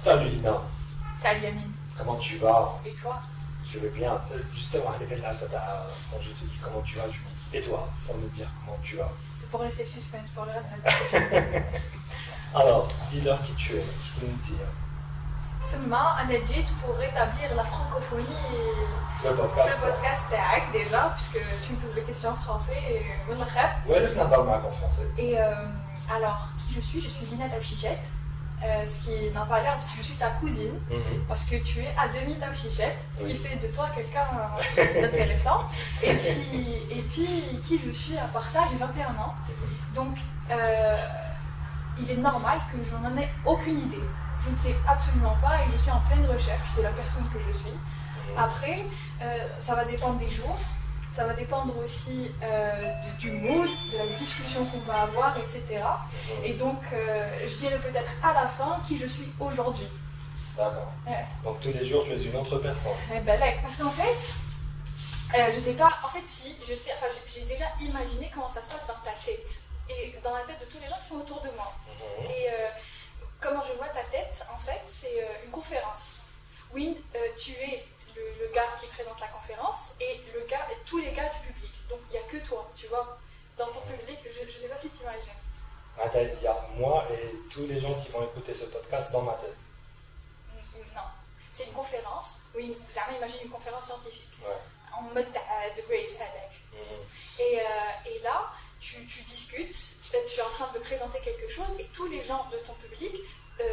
Salut Lina. Salut Amine. Comment tu vas? Et toi? Je vais bien. Justement, quand je te dis comment tu vas, et toi, sans me dire comment tu vas. C'est pour laisser le suspense, pour le reste de la discussion. Alors, dis-leur qui tu es, je peux me dire. Seulement, on est dit pour rétablir la francophonie Le podcast. Le podcast TAC déjà, puisque tu me poses les questions en français et Ouais, je viens d'en en français. Et alors, qui je suis Lina Taouchichette. Ce qui n'a pas l'air, parce que je suis ta cousine, parce que tu es à demi Taouchichette, ce qui fait de toi quelqu'un d'intéressant. Et puis, qui je suis, à part ça, j'ai 21 ans. Donc, il est normal que je n'en ai aucune idée. Je ne sais absolument pas et je suis en pleine recherche de la personne que je suis. Après, ça va dépendre des jours. Ça va dépendre aussi du mood, de la discussion qu'on va avoir, etc. Et donc, je dirais peut-être à la fin qui je suis aujourd'hui. D'accord. Donc tous les jours, tu es une autre personne. Ben là, parce qu'en fait, je sais pas, en fait si, je sais, enfin j'ai déjà imaginé comment ça se passe dans ta tête. Et dans la tête de tous les gens qui sont autour de moi. Et comment je vois ta tête, en fait, c'est une conférence. Oui, tu es le gars qui présente la conférence et tous les gars du public. Donc il n'y a que toi, tu vois. Dans ton public, je ne sais pas si tu imagines. Il y a moi et tous les gens qui vont écouter ce podcast dans ma tête. Non, c'est une conférence. Oui, jamais imagine une conférence scientifique. Ouais. En mode de Grace Halleck. Et là, tu discutes, tu es en train de présenter quelque chose et tous les gens de ton public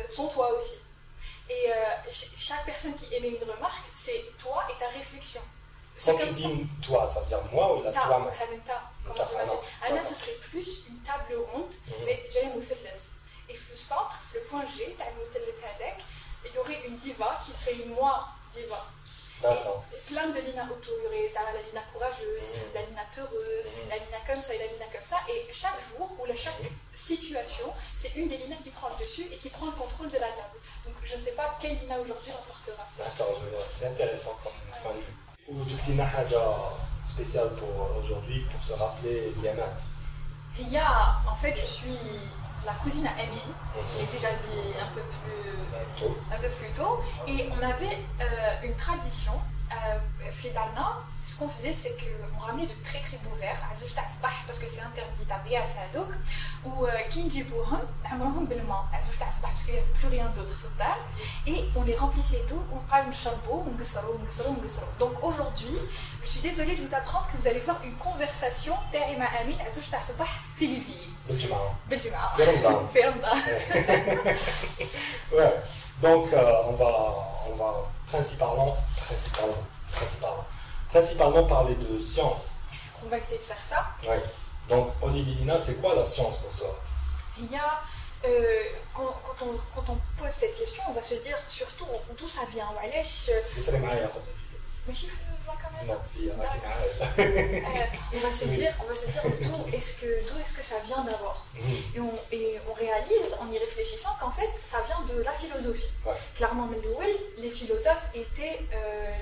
sont toi aussi. Et chaque personne qui émet une remarque, c'est toi et ta réflexion. Quand tu dis toi, ça veut dire moi ou la toi? Comment j'imagine? Anna, ce serait plus une table ronde, mais j'ai un مثلث. Et le centre, le point G, il y aurait une diva qui serait une moi diva. D'accord. Et plein de Lina autour, il y aurait la Lina courageuse, la Lina peureuse, la Lina comme ça et la Lina comme ça. Et chaque jour ou chaque situation, c'est une des Lina qui prend le dessus et qui prend le contrôle de la table. Donc je ne sais pas quelle Lina aujourd'hui remportera. Attends, c'est intéressant comme point de vue. Ou tu dis une spéciale pour aujourd'hui, pour se rappeler Yamat. Il y a, en fait, je suis la cousine à Emile, je l'ai déjà dit un peu plus tôt. Et on avait une tradition, Fidalna, ce qu'on faisait, c'est qu'on ramenait de très très beaux verres, parce que c'est interdit à Biafadok, ou Kinjibouhum, parce qu'il n'y a plus rien d'autre. Et on les remplissait et tout, on prend une chalbo, donc aujourd'hui, je suis désolée de vous apprendre que vous allez voir une conversation Terima Amin à Zouchtasbah Filivi. Belgiumah. في رمضان. Ouais. Donc on va principalement parler de science. On va essayer de faire ça. Ouais. Donc Lina, c'est quoi la science pour toi? Il y a quand on pose cette question, on va se dire surtout d'où ça vient. Mais je quand même. On va se dire d'où est-ce que ça vient d'abord. Et on réalise en y réfléchissant qu'en fait ça vient de la philosophie. Ouais. Clairement, les philosophes étaient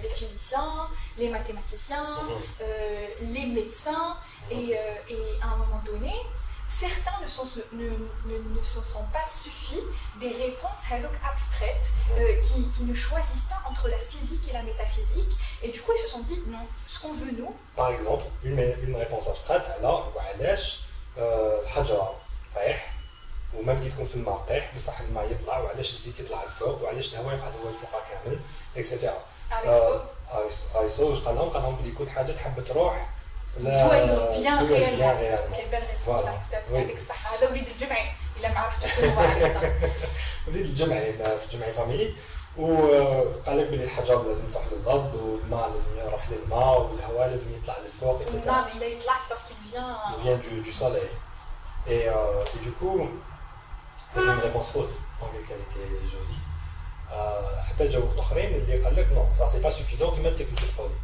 les physiciens, les mathématiciens, les médecins, et à un moment donné, certains ne se sont pas suffis des réponses abstraites qui ne choisissent pas entre la physique et la métaphysique. Et du coup, ils se sont dit non, ce qu'on veut nous. Par exemple, une réponse abstraite, alors, وعلاش حجرة طيح وما بقي تكون في الماء طيح بصح الماء يطلع وعلاش الزيت يطلع لفوق وعلاش الهواء يقعد هو فوقها كامل اكسيتيرا. أرسطو قال لهم بلي كل حاجة تحب تروح D'où elle vient réellement. Quelle belle réponse, avec ça. هذا وليد الجمعي إلا ما عرفتش شنو هو وليد الجمعي في الجمعي فاميلي وقال لك بلي الحجر لازم تروح للأرض والماء لازم يروح للماء والهواء لازم يطلع للفوق. Non, il يطلع parce qu'il vient du soleil. Et du coup, c'est une réponse fausse, malgré qu'elle était jolie. حتى جاو اخرين اللي قال لك non, ça c'est pas suffisant كما انت كنت تقولي.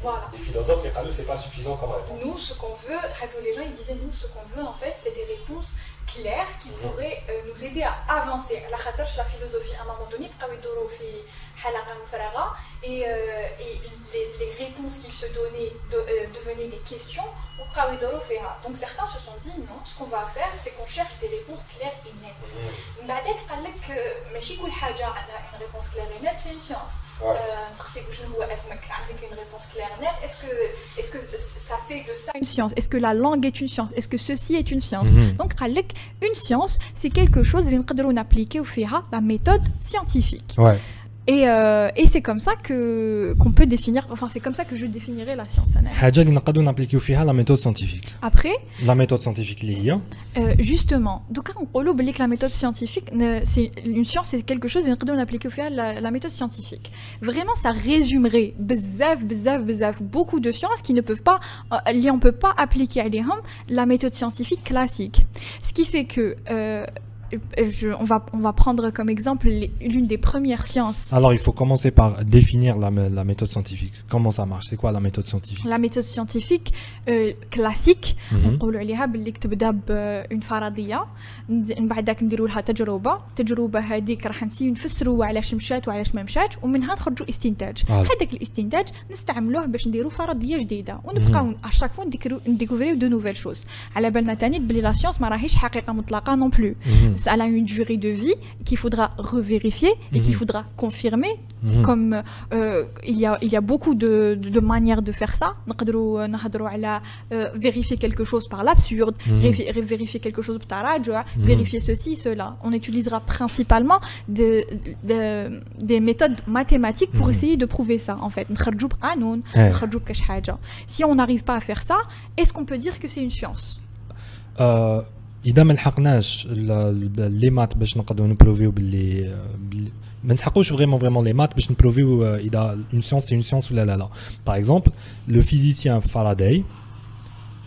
Voilà. Des philosophes, c'est pas suffisant comme réponse. Nous, ce qu'on veut, les gens ils disaient nous, ce qu'on veut en fait, c'est des réponses claires qui pourraient nous aider à avancer. La philosophie, à un moment donné, et les réponses qu'ils se donnaient devenaient des questions. Donc certains se sont dit non, ce qu'on va faire, c'est qu'on cherche des réponses claires et nettes. بعدك قال لك ماشي كل حاجة عندها une une réponse claire et nette, c'est une science. C'est que je ne vois avec une réponse claire et nette. Est-ce que ça fait de ça une science? Est-ce que la langue est une science? Est-ce que ceci est une science? Donc, une science, c'est quelque chose que l'on applique au fait la méthode scientifique. Et c'est comme ça qu'on peut définir, enfin c'est comme ça que je définirais la science. حاجة اللي نقدروا نابليكيو فيها la méthode scientifique. Après, la méthode scientifique اللي هي justement, donc on parle que la méthode scientifique, c'est une science, c'est quelque chose اللي نقدروا نابليكيو فيها la méthode scientifique. Vraiment, ça résumerait بزاف beaucoup de sciences qui ne peuvent pas, on peut pas appliquer عليهم la méthode scientifique classique. Ce qui fait que on va prendre comme exemple l'une des premières sciences. Alors, il faut commencer par définir la méthode scientifique. Comment ça marche? C'est quoi la méthode scientifique? La méthode scientifique classique, نقولوا عليها باللي تبدا بune فرضية، من بعدك نديروا لها التجربة هذيك راح نفسروا علاش مشات وعلاش ما مشاتش، ومنها نخرجوا استنتاج. هذاك الاستنتاج نستعملوه باش نديروا فرضية جديدة، ونبقاو اشاك فوا نديكوفريو دو نوفيل شوز. على بالنا ثاني بلي لا سيونس ما راهيش حقيقة مطلقة non plus. Elle a une durée de vie qu'il faudra revérifier et qu'il faudra confirmer. Comme il y a beaucoup de manières de faire ça. نقدروا على vérifier quelque chose par l'absurde, vérifier quelque chose par التراجع, vérifier ceci, cela. On utilisera principalement des méthodes mathématiques pour essayer de prouver ça en fait. نخرجوا بقانون، نخرجوا بكاش حاجة. Si on n'arrive pas à faire ça, est-ce qu'on peut dire que c'est une science? اذا ما لحقناش لي مات باش نقدروا نبروفيو باللي ما نسحقوش فريمون لي مات باش نبروفيو اذا اون سيونس سي اون سيونس ولا لا. باغ اكزومبل لو فيزيسيان فاراداي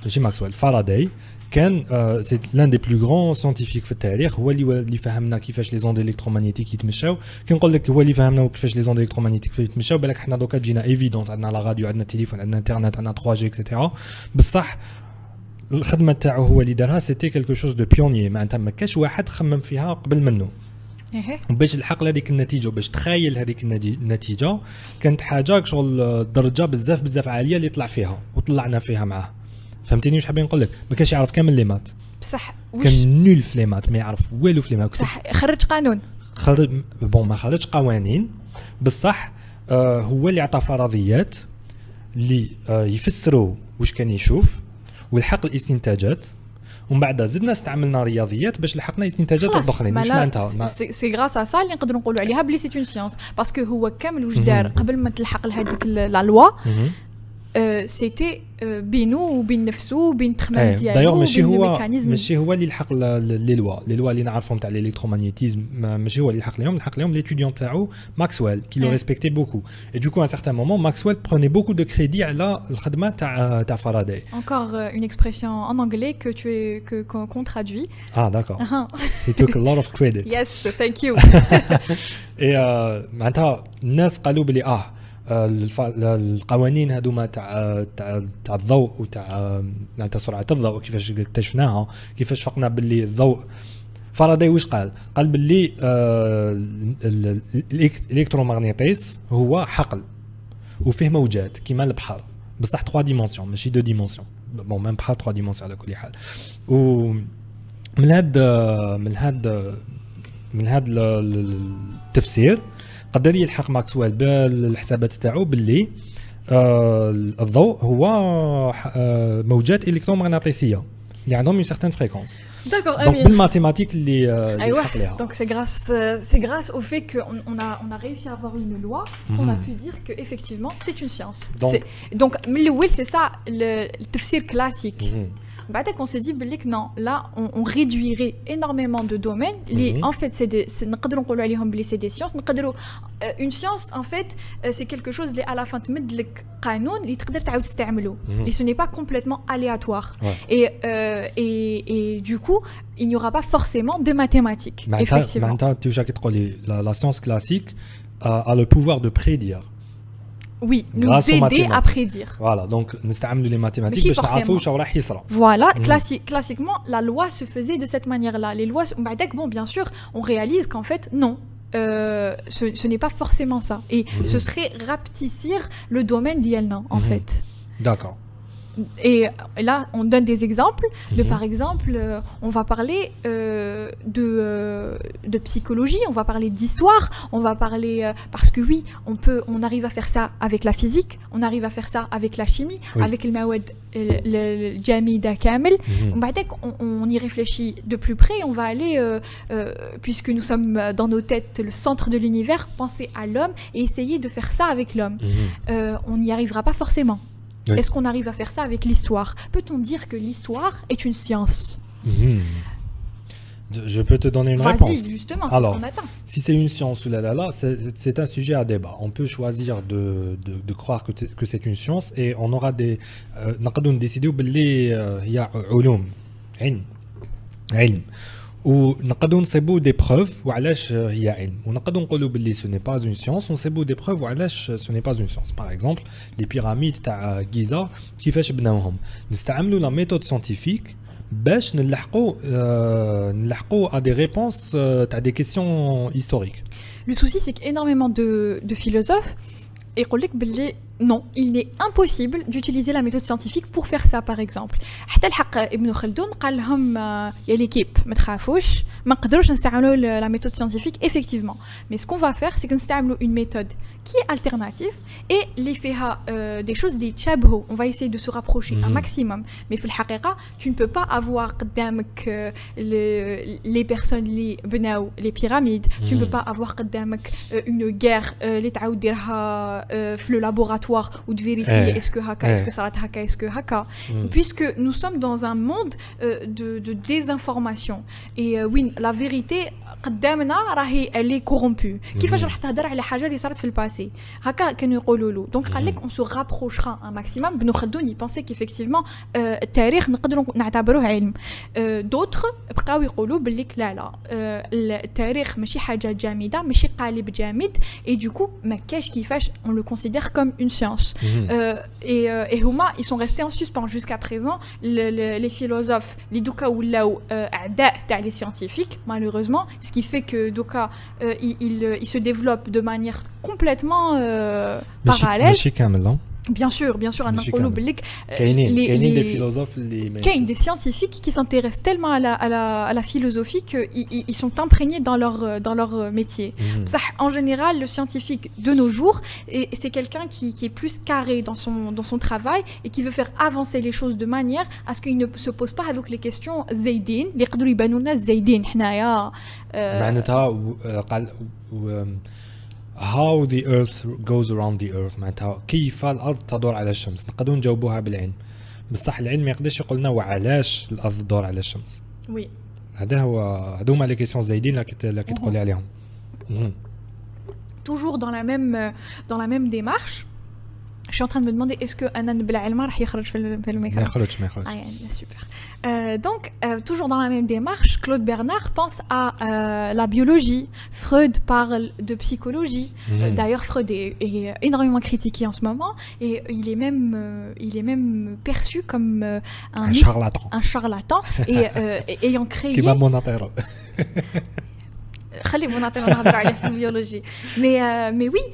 ماشي ماكسويل، فاراداي كان سي لان دي بلو غران ساينتيفيك في التاريخ، هو اللي فهمنا كيفاش لي زوند الكترومغنيتيك يتمشاو. كي نقول لك هو اللي فهمنا كيفاش لي زوند الكترومغنيتيك يتمشاو، بالك حنا دوكا تجينا ايفيدونت، عندنا لا راديو، عندنا التليفون، عندنا انترنت، عندنا 3G اكسيتيرا. بصح الخدمه تاعو هو اللي دارها سيتي كلكو شوز دو بيونيي، معناتها ما كاش واحد خمم فيها قبل منه. باش الحق لهذيك النتيجه، باش تخيل هذيك النتيجه، كانت حاجه شغل درجه بزاف عاليه اللي طلع فيها وطلعنا فيها معاه. فهمتيني واش حابين نقول لك؟ ما كانش يعرف كامل لي مات، بصح كان نول في لي مات، ما يعرف والو في لي مات. بصح خرج قانون، ما خرج قوانين، بصح هو اللي عطى فرضيات اللي يفسروا واش كان يشوف والحق الاستنتاجات، ومن بعد زدنا استعملنا رياضيات باش لحقنا استنتاجات اخرين. مش معناتها سي غراس ا سا اللي نقدروا نقولوا عليها بلي سي اون سيونس، باسكو هو كامل واش دار قبل ما تلحق لهذيك لا لوا. سيتي بينه وبين نفسه وبين التخمام ديالو، ماشي هو اللي لحق لي لوا اللي نعرفهم تاع الالكترومagnétisme، ماشي هو اللي لحق لهم ليتوديون تاعو ماكسويل كي لو ريسبكتي بوكو. اي دو كو ا سارتان مومون ماكسويل بروني بوكو دو كريدي على الخدمه تاع فاراداي. Encore une expression en anglais qu'on traduit. Ah d'accord. He took a lot of credit. Yes, thank you. Et معناتها الناس قالوا بلي القوانين هذوما تاع الضوء وتاع سرعه الضوء كيفاش اكتشفناها، كيفاش فقنا باللي الضوء. فاراداي واش قال باللي الالكترومغناطيس هو حقل وفيه موجات كيما البحر، بصح 3 ديمونسيون ماشي 2 ديمونسيون. بون ميم بحر 3 ديمونسيون على كل حال. ومن هاد التفسير قدر يلحق ماكسويل بالحسابات تاعو باللي الضوء هو موجات الكترومغناطيسيه اللي عندهم une certaine fréquence. D'accord, donc بالماتhéمatiques اللي يلحق ليها. Donc c'est grâce au fait qu'on a réussi à avoir une loi qu'on a pu dire que effectivement c'est une science. Donc من الاول c'est ça le تفسير classique. بعدك on s'est dit que non, là on réduirait énormément de domaines. En fait نقدروا نقولوا عليهم بلي c'est des sciences. نقدروا une science en fait c'est quelque chose اللي à la fin تمد لك قانون اللي تقدر تعاود تستعمله. Et ce n'est pas complètement aléatoire. Et du coup il n'y aura pas forcément de mathématiques. Effectivement. معناتها tu واش تقولي la science classique a le pouvoir de prédire. Oui, nous aider à prédire. Voilà, donc نستعملوا les mathématiques باش نعرفوا واش راح يصرى. Voilà, classiquement la loi se faisait de cette manière-là. Les lois, bon bien sûr, on réalise qu'en fait non. Ce n'est pas forcément ça. Et ce serait rapetissir le domaine d'Yelna, en fait. D'accord. Et là, on donne des exemples. Par exemple, on va parler de psychologie, on va parler d'histoire, on va parler... parce que oui, on arrive à faire ça avec la physique, on arrive à faire ça avec la chimie, avec le mawad, le jamida kamel. On y réfléchit de plus près, on va aller, puisque nous sommes dans nos têtes le centre de l'univers, penser à l'homme et essayer de faire ça avec l'homme. On n'y arrivera pas forcément. Oui. Est-ce qu'on arrive à faire ça avec l'histoire? Peut-on dire que l'histoire est une science? Je peux te donner une réponse. Vas-y, justement, c'est alors, ce qu'on attend. Si c'est une science ou là, c'est un sujet à débat. On peut choisir de croire que c'est une science et on aura des... نقدر décider باللي هي علوم علم ونقدروا نصيبوا دي بروف وعلاش هي علم ونقدروا نقولوا باللي ce n'est pas une science ونصيبوا دي بروف وعلاش ce n'est pas une science. Par exemple, les pyramides تاع غيزا كيفاش بناوهم نستعملوا لا ميثود ساينتيفيك باش نلحقوا à des réponses تاع des questions historiques. Le souci c'est qu'énormément de philosophes et non, il est impossible d'utiliser la méthode scientifique pour faire ça par exemple. حتى الحق ابن خلدون قال لهم يا ليكيب ما تخافوش ما نقدروش نستعملوا la méthode scientifique effectivement. Mais ce qu'on va faire c'est que نستعملوا une méthode qui est alternative et les فيها des choses des تشابهوا. On va essayer de se rapprocher un maximum. Mais في الحقيقة tu ne peux pas avoir قدامك les personnes اللي بناو les pyramides. Tu ne peux pas avoir قدامك une guerre اللي تعاود ديرها في le laboratoire ou de vérifier est-ce que haka, est-ce que ça va haka, est-ce que haka, puisque nous sommes dans un monde de désinformation et oui la vérité قدامنا راهي elle est corrompue. كيفاش راح تهضر على حاجه اللي صارت في الباسي هكا كانوا يقولوا له. Donc قال لك on se rapprochera un maximum. بن خلدون il pensait qu'effectivement التاريخ نقدروا نعتبروه علم. d'autres بقاو يقولوا باللي لا التاريخ ماشي حاجه جامده ماشي قالب جامد et du coup ما كاش كيفاش on le considère comme une science. Et هما ils sont restés en suspens jusqu'à présent. Les philosophes les دوكا ولاو اعداء تاع les scientifiques malheureusement, ce qui fait que Doka il se développe de manière complètement parallèle. Bien sûr, des philosophes, des scientifiques qui s'intéressent tellement à la philosophie qu'ils sont imprégnés dans leur métier. En général, le scientifique de nos jours, c'est quelqu'un qui est plus carré dans son travail et qui veut faire avancer les choses de manière à ce qu'il ne se pose pas avec les questions zaydin, les يقدروا يبانوا لنا zaydin حنايا معناتها how the earth goes around the earth معناتها كيف الارض تدور على الشمس نقدروا نجاوبوها بالعلم بصح العلم ما يقدرش يقول لنا وعلاش الارض تدور على الشمس. وي هذوما لي كيسيون زايدين اللي تقولي عليهم. toujours dans la même démarche. Je suis en train de me demander est-ce que Anan Bel'Alma راح يخرج في الميكرو. ما يخرجش. Super. Donc toujours dans la même démarche, Claude Bernard pense à la biologie. Freud parle de psychologie. D'ailleurs Freud est énormément critiqué en ce moment et il est même perçu comme un charlatan et ayant créé qui va monatero. Mais oui,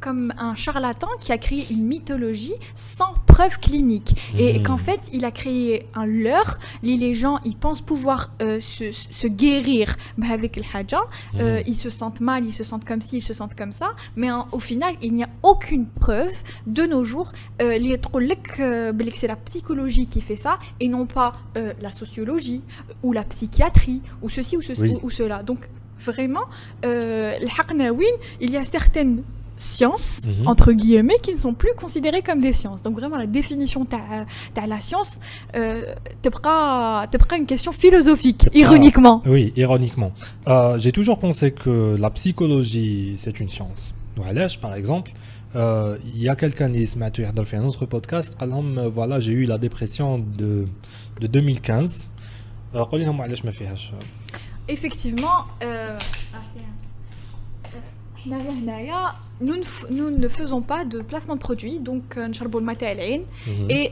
comme un charlatan qui a créé une mythologie sans preuve clinique et qu'en fait il a créé un leurre. Les gens ils pensent pouvoir se guérir avec le haja, ils se sentent mal, ils se sentent comme ci, ils se sentent comme ça, mais au final il n'y a aucune preuve de nos jours. C'est la psychologie qui fait ça et non pas la sociologie ou la psychiatrie ou ceci ou cela. Donc vraiment, il y a certaines sciences, entre guillemets, qui ne sont plus considérées comme des sciences. Donc vraiment, la définition de la science, t'es pas une question philosophique, ironiquement. Oui, ironiquement. J'ai toujours pensé que la psychologie, c'est une science. Par exemple, il y a quelqu'un qui m'a dit dans un autre podcast, voilà, j'ai eu la dépression de 2015. Effectivement, nous ne faisons pas de placement de produits, donc نشربوا الماء تاع العين et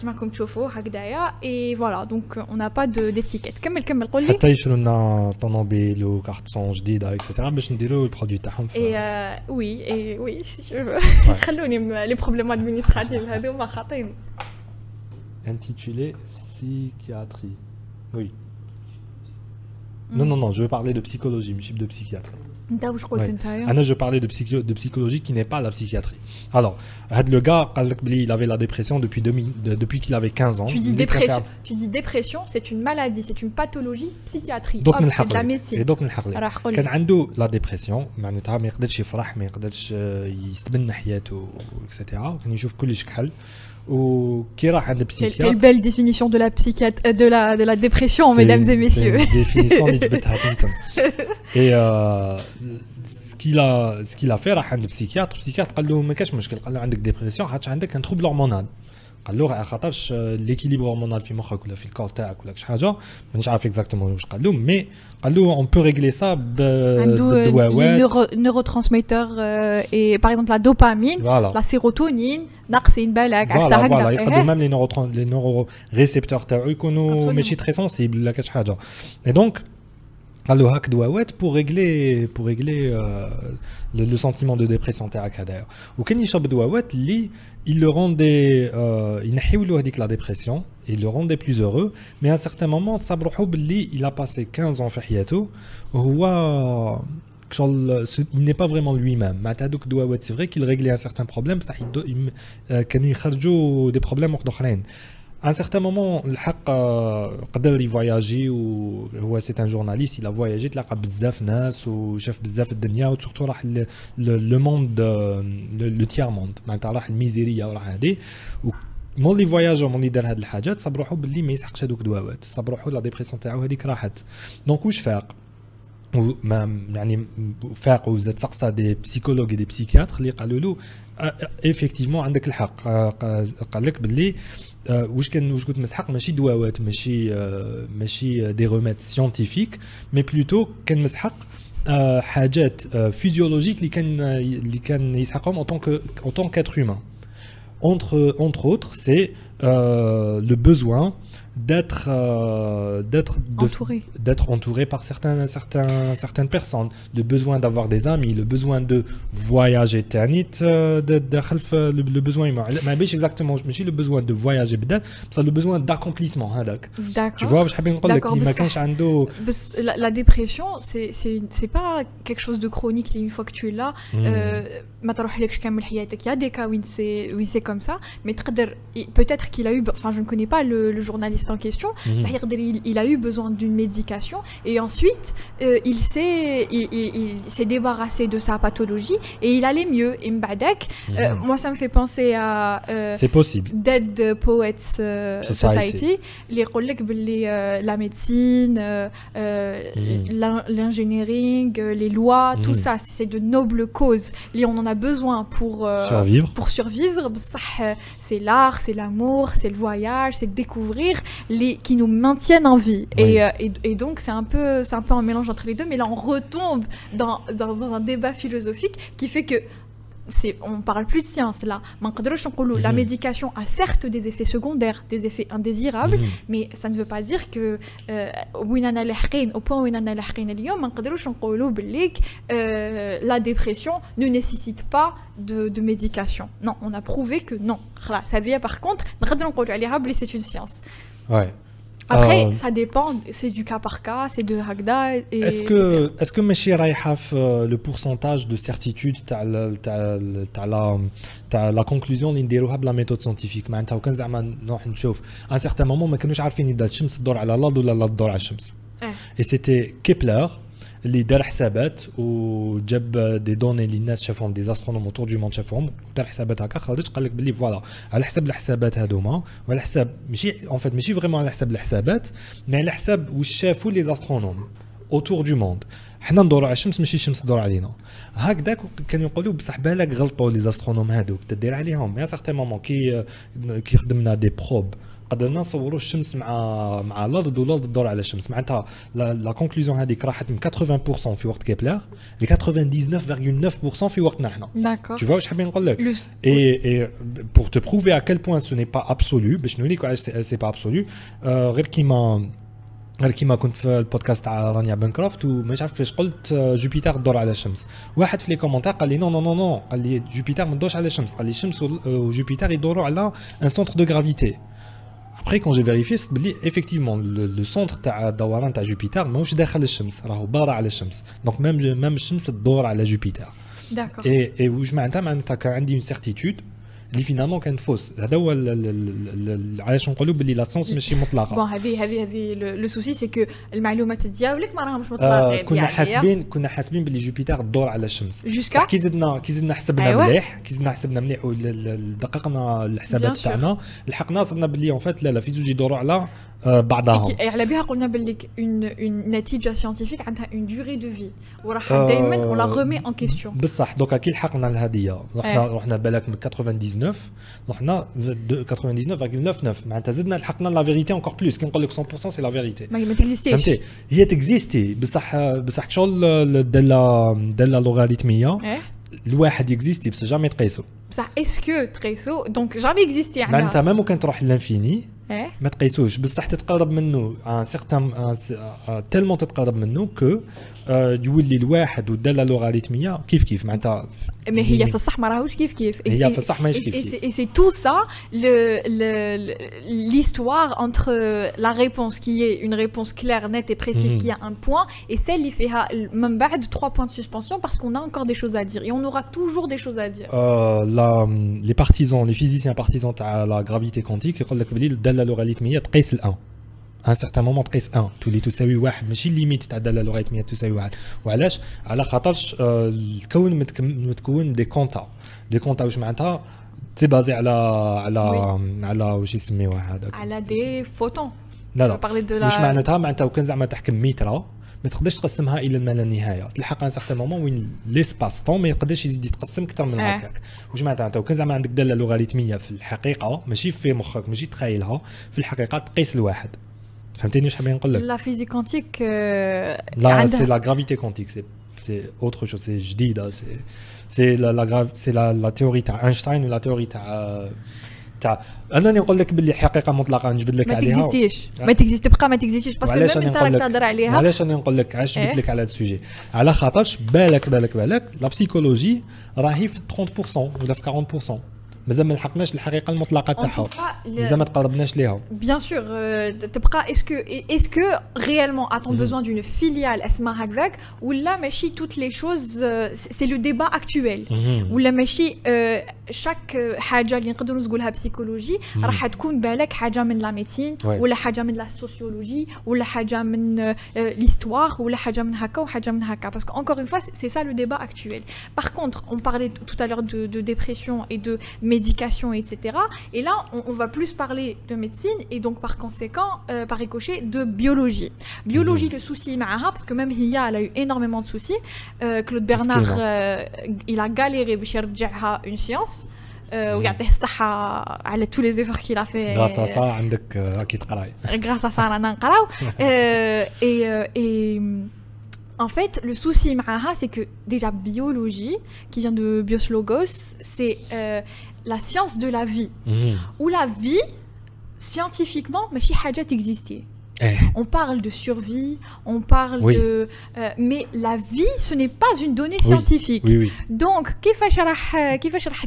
كيما راكم تشوفوا هكذايا et voilà donc on n'a pas d'étiquette. كمل قول لي. حتى يشروا لنا طوموبيل وكارطون جديده اكسترا باش نديروا البرودوي تاعهم. oui si tu veux. خلوني les problèmes administratifs هذوما خاطين. Intitulé psychiatrie. Oui. Non, je veux parler de psychologie, mais de psychiatrie. Je parlais de psychologie qui n'est pas la psychiatrie. Alors, le gars, il avait la dépression depuis qu'il avait 15 ans. Tu dis dépression, c'est une maladie, c'est une pathologie psychiatrique. C'est de la médecine. كان عنده la dépression, معناتها ما يقدرش يفرح، ما يقدرش يستبن حياته etc. كان يشوف كلش كحل. وكي راح عند psychiatre. Quelle belle définition de la dépression, mesdames et messieurs. C'est une définition اللي جبتها تنتن. Et ce qu'il a fait راح عند psychiatre قال له ما كاش مشكل، قال له عندك ديبرسيون حيت عندك ان trouble hormonal. قال له خاطرش ليكيليبر هرمونال في مخك ولا في الكور تاعك ولا شي حاجه مانيش عارف اكزاكتومون واش قال له مي قال له اون بو ريغلي سا بالدواءات neurotransmetteurs et par exemple la dopamine la sérotonine ناقصين بالك عكسها هكذا يقدروا ميم لي نورو ريسبتور تاعو يكونوا ماشي تري سونسيبل ولا كاش حاجه اي دونك قال له هاك دواوات pour régler le sentiment de dépression تاعك هذايا وكان يشرب دواوات اللي il le rendait ينحيو له هذيك la dépression il le rendait plus heureux mais à un certain moment صاب روحو باللي il a passé 15 ans في حياته وهو il n'est pas vraiment lui-même معناتها هذوك دواوات c'est vrai qu'il réglait un certain problème بصح كانوا يخرجوا des problèmes اخرين. À un certain moment, il voyager ou c'est un journaliste, il a voyagé, il a vu بزاف ناس وشاف بزاف الدنيا وsurtout راح le monde le tiers monde معناتها راح الميزيريا وراح هذه مولي فواياجو مولي دار هاد الحاجات صاب روحو باللي ما يسحقش هذوك دواوات صاب روحو لا ديبرسيون تاعو هذيك راحت دونك واش فاق يعني فاق وزاد سقسا دي بسيكولوج دي بسيكياتر اللي قالوا له effectivement عندك الحق قال لك باللي واش كنت مسحق ماشي دواوات ماشي دي روميد سيانتيفيك مي بلوتو كان مسحق حاجات فيزيولوجيك اللي كان يسحقهم en tant qu'être humain entre autres c'est le besoin d'être entouré par certaines personnes, le besoin d'avoir des amis, le besoin de voyager le besoin exactement ماشي le besoin de voyager c'est le besoin d'accomplissement d'accord tu vois واش حابين نقول لك ما كانش عنده بس la dépression c'est pas quelque chose de chronique une fois que tu es là ما تروحلكش كامل حياتك il y a des cas où c'est comme ça mais peut-être qu'il a eu enfin je ne connais pas le journaliste en question, il a eu besoin d'une médication et ensuite il s'est débarrassé de sa pathologie et il allait mieux. Et moi ça me fait penser à c'est possible. Dead Poets Society, la médecine, l'ingénierie, les lois, tout ça, c'est de nobles causes. On en a besoin pour survivre. C'est l'art, c'est l'amour, c'est le voyage, c'est découvrir qui nous maintiennent en vie. Oui. Et donc c'est un peu un mélange entre les deux, mais là on retombe dans un débat philosophique qui fait que on parle plus de science là. La médication a certes des effets secondaires, des effets indésirables, mais ça ne veut pas dire que au point où la dépression ne nécessite pas de médication. Non, on a prouvé que non. Ça devient par contre, c'est une science. Ouais. Après, ça dépend, c'est du cas par cas, c'est de Hagda. Est-ce que ماشي رايحه في le pourcentage de certitude تاع la conclusion اللي نديروها بلا ميثود ساينتيفيك معناتها وكان زعما نروح نشوف ان certain moment ما كانوش عارفين اذا الشمس تدور على الارض ولا لا تدور على الشمس. Et c'était Kepler اللي دار حسابات وجاب دي دوني اللي الناس شافوهم دي استرونوم اوتور دو موند شافوهم دار حسابات هكا خرج قال لك باللي فوالا على حساب الحسابات هذوما وعلى حساب ماشي اون فيت ماشي فريمون على حساب الحسابات مي على حساب واش شافوا لي استرونوم اوتور دو موند حنا ندوروا على الشمس ماشي الشمس تدور علينا هكذاك كانوا يقولوا بصح بالك غلطوا لي استرونوم هذوك تدير عليهم يا سارتان مومون كي خدمنا دي بروب قدرنا نصوروا الشمس مع الارض والارض تدور على الشمس معناتها لا كونكلوزيون هذيك راحت من 80% في وقت كيبلر ل 99,9% في وقتنا احنا. D'accord. Tu vois واش حابين نقول لك؟ et pour te prouver à quel point ce n'est pas absolu باش نوريك علاش c'est pas absolu غير كيما كنت في البودكاست تاع رانيا بنكرافت ومش عارف كيفاش قلت جوبيتر تدور على الشمس. واحد في لي كومونتير قال لي نو قال لي جوبيتر ما تدورش على الشمس، قال لي الشمس وجوبيتر يدوروا على ان سنتر دو gravité. Après quand j'ai vérifié c'est بلي effectivement le centre تاع الدوران تاع جوبيتر ماهوش داخل الشمس، راهو برا على الشمس. دونك ميم الشمس تدور على جوبيتر. D'accord. et واش معناتها كان عندي une certitude اللي فينالمون كانت فوس. هذا هو علاش نقولوا باللي لا سونس ماشي مطلقه. بون هذه لو سوسي سي كو المعلومات ديالك ما راهمش مطلقين. كنا حاسبين باللي جوبيتر تدور على الشمس. جوسكا كي زدنا حسبنا مليح ودققنا الحسابات تاعنا لحقنا صرنا باللي اون فات لا في زوج يدوروا على بعضهم. على بها قلنا باللي اون نتيجه سيانتيفيك عندها اون دوري دو في وراح دائما ولا ريمي ان كيستيون. بصح دوكا كي لحقنا لهديه رحنا بالك من 99 رحنا 99.99 معناتها زدنا لحقنا لا فيريتي انكور بلوس. كي نقول لك 100% سي لا فيريتي ما تكزيستيش. فهمتي هي تكزيستي بصح شغل الداله لوغاريتميه الواحد يكزيستي بس جامي تقيسو. بصح اسكو تقيسو دونك جامي اكزيستي يعني معناتها ميم كان تروح للانفيني ما تقيسوش بصح تتقرب منه ان سيغتان تيلمون تتقرب منه كو يولي الواحد والداله لوغاريتميه كيف معناتها. مي هي في الصح ما راهوش كيف هي في الصح ماهيش كيف. et c'est tout ça l'histoire entre la réponse qui est une réponse claire, nette et précise qui a un point et celle qui fait même بعد 3 points de suspension parce qu'on a encore des choses à dire et on aura toujours des choses à dire. Les physiciens partisans تاع la gravité quantique يقول لك بلي الداله اللوغاريتميه تقيس الان ان سيغتان مومون تقيس 1 تولي تساوي 1 ماشي الليميت تاع الداله اللوغاريتميه تساوي 1. وعلاش؟ على خاطرش الكون متكون دي كونتا. دي كونتا واش معناتها سي بازي على واش يسميوها هذاك على دي فوتون. لا واش معناتها وكان زعما تحكم مترا ما تقدرش تقسمها الى ما لا نهايه. تلحق ان سيغتان مومون وين ليسباس طون ما يقدرش يزيد يتقسم اكثر من هكاك. واش معناتها وكان زعما عندك داله لوغاريتميه في الحقيقه ماشي في مخك ماشي تخيلها في الحقيقه تقيس الواحد. فهمتني واش حابين نقول لك؟ لا فيزيك كوانتيك لا سي لا غرافيتي كوانتيك سي اوتر شوز سي جديده سي لا تيوري تاع اينشتاين ولا تيوري تاع انني نقول لك باللي حقيقه مطلقه نجبد لك عليها ما تكزيستي بقى ما تكزيستيش باسكو ميم انت راك تهضر عليها. علاش انا نقول لك علاش جبت لك على هذا السوجي؟ على خاطرش بالك لا بسيكولوجي راهي في 30% ولا في 40%. مازال ما لحقناش الحقيقه المطلقه تاعها مازال ما تقربناش ليها. Bien sûr تبقى est-ce que réellement a-t-on besoin d'une filiale اسمها هكذاك ولا ماشي toutes les choses c'est le débat actuel ولا ماشي chaque حاجه اللي نقدروا نقولها بسيكولوجي راح تكون بالك حاجه من لا ميديسين ولا حاجه من لا سوسيولوجي ولا حاجه من l'histoire ولا حاجه من هكا وحاجه من هكا parce que encore une fois c'est ça le débat actuel. Par contre on parlait tout à l'heure de dépression et de médication etc. et là on va plus parler de médecine et donc par conséquent par ricochet de biologie. Biologie le souci معها parce que même Hia elle a eu énormément de soucis. Claude Bernard il a galéré باش يرجعها une science ويعطيه الصحة على tous les efforts qu'il a fait. grâce à ça عندك راكي تقراي. grâce à ça رانا نقراو et en fait, le souci معها, c'est que déjà biologie, qui vient de bios logos, c'est la science de la vie. Où la vie, scientifiquement, ماشي حاجة exister. On parle de survie, on parle de... mais la vie, ce n'est pas une donnée scientifique. Oui. Donc, كيفاش راح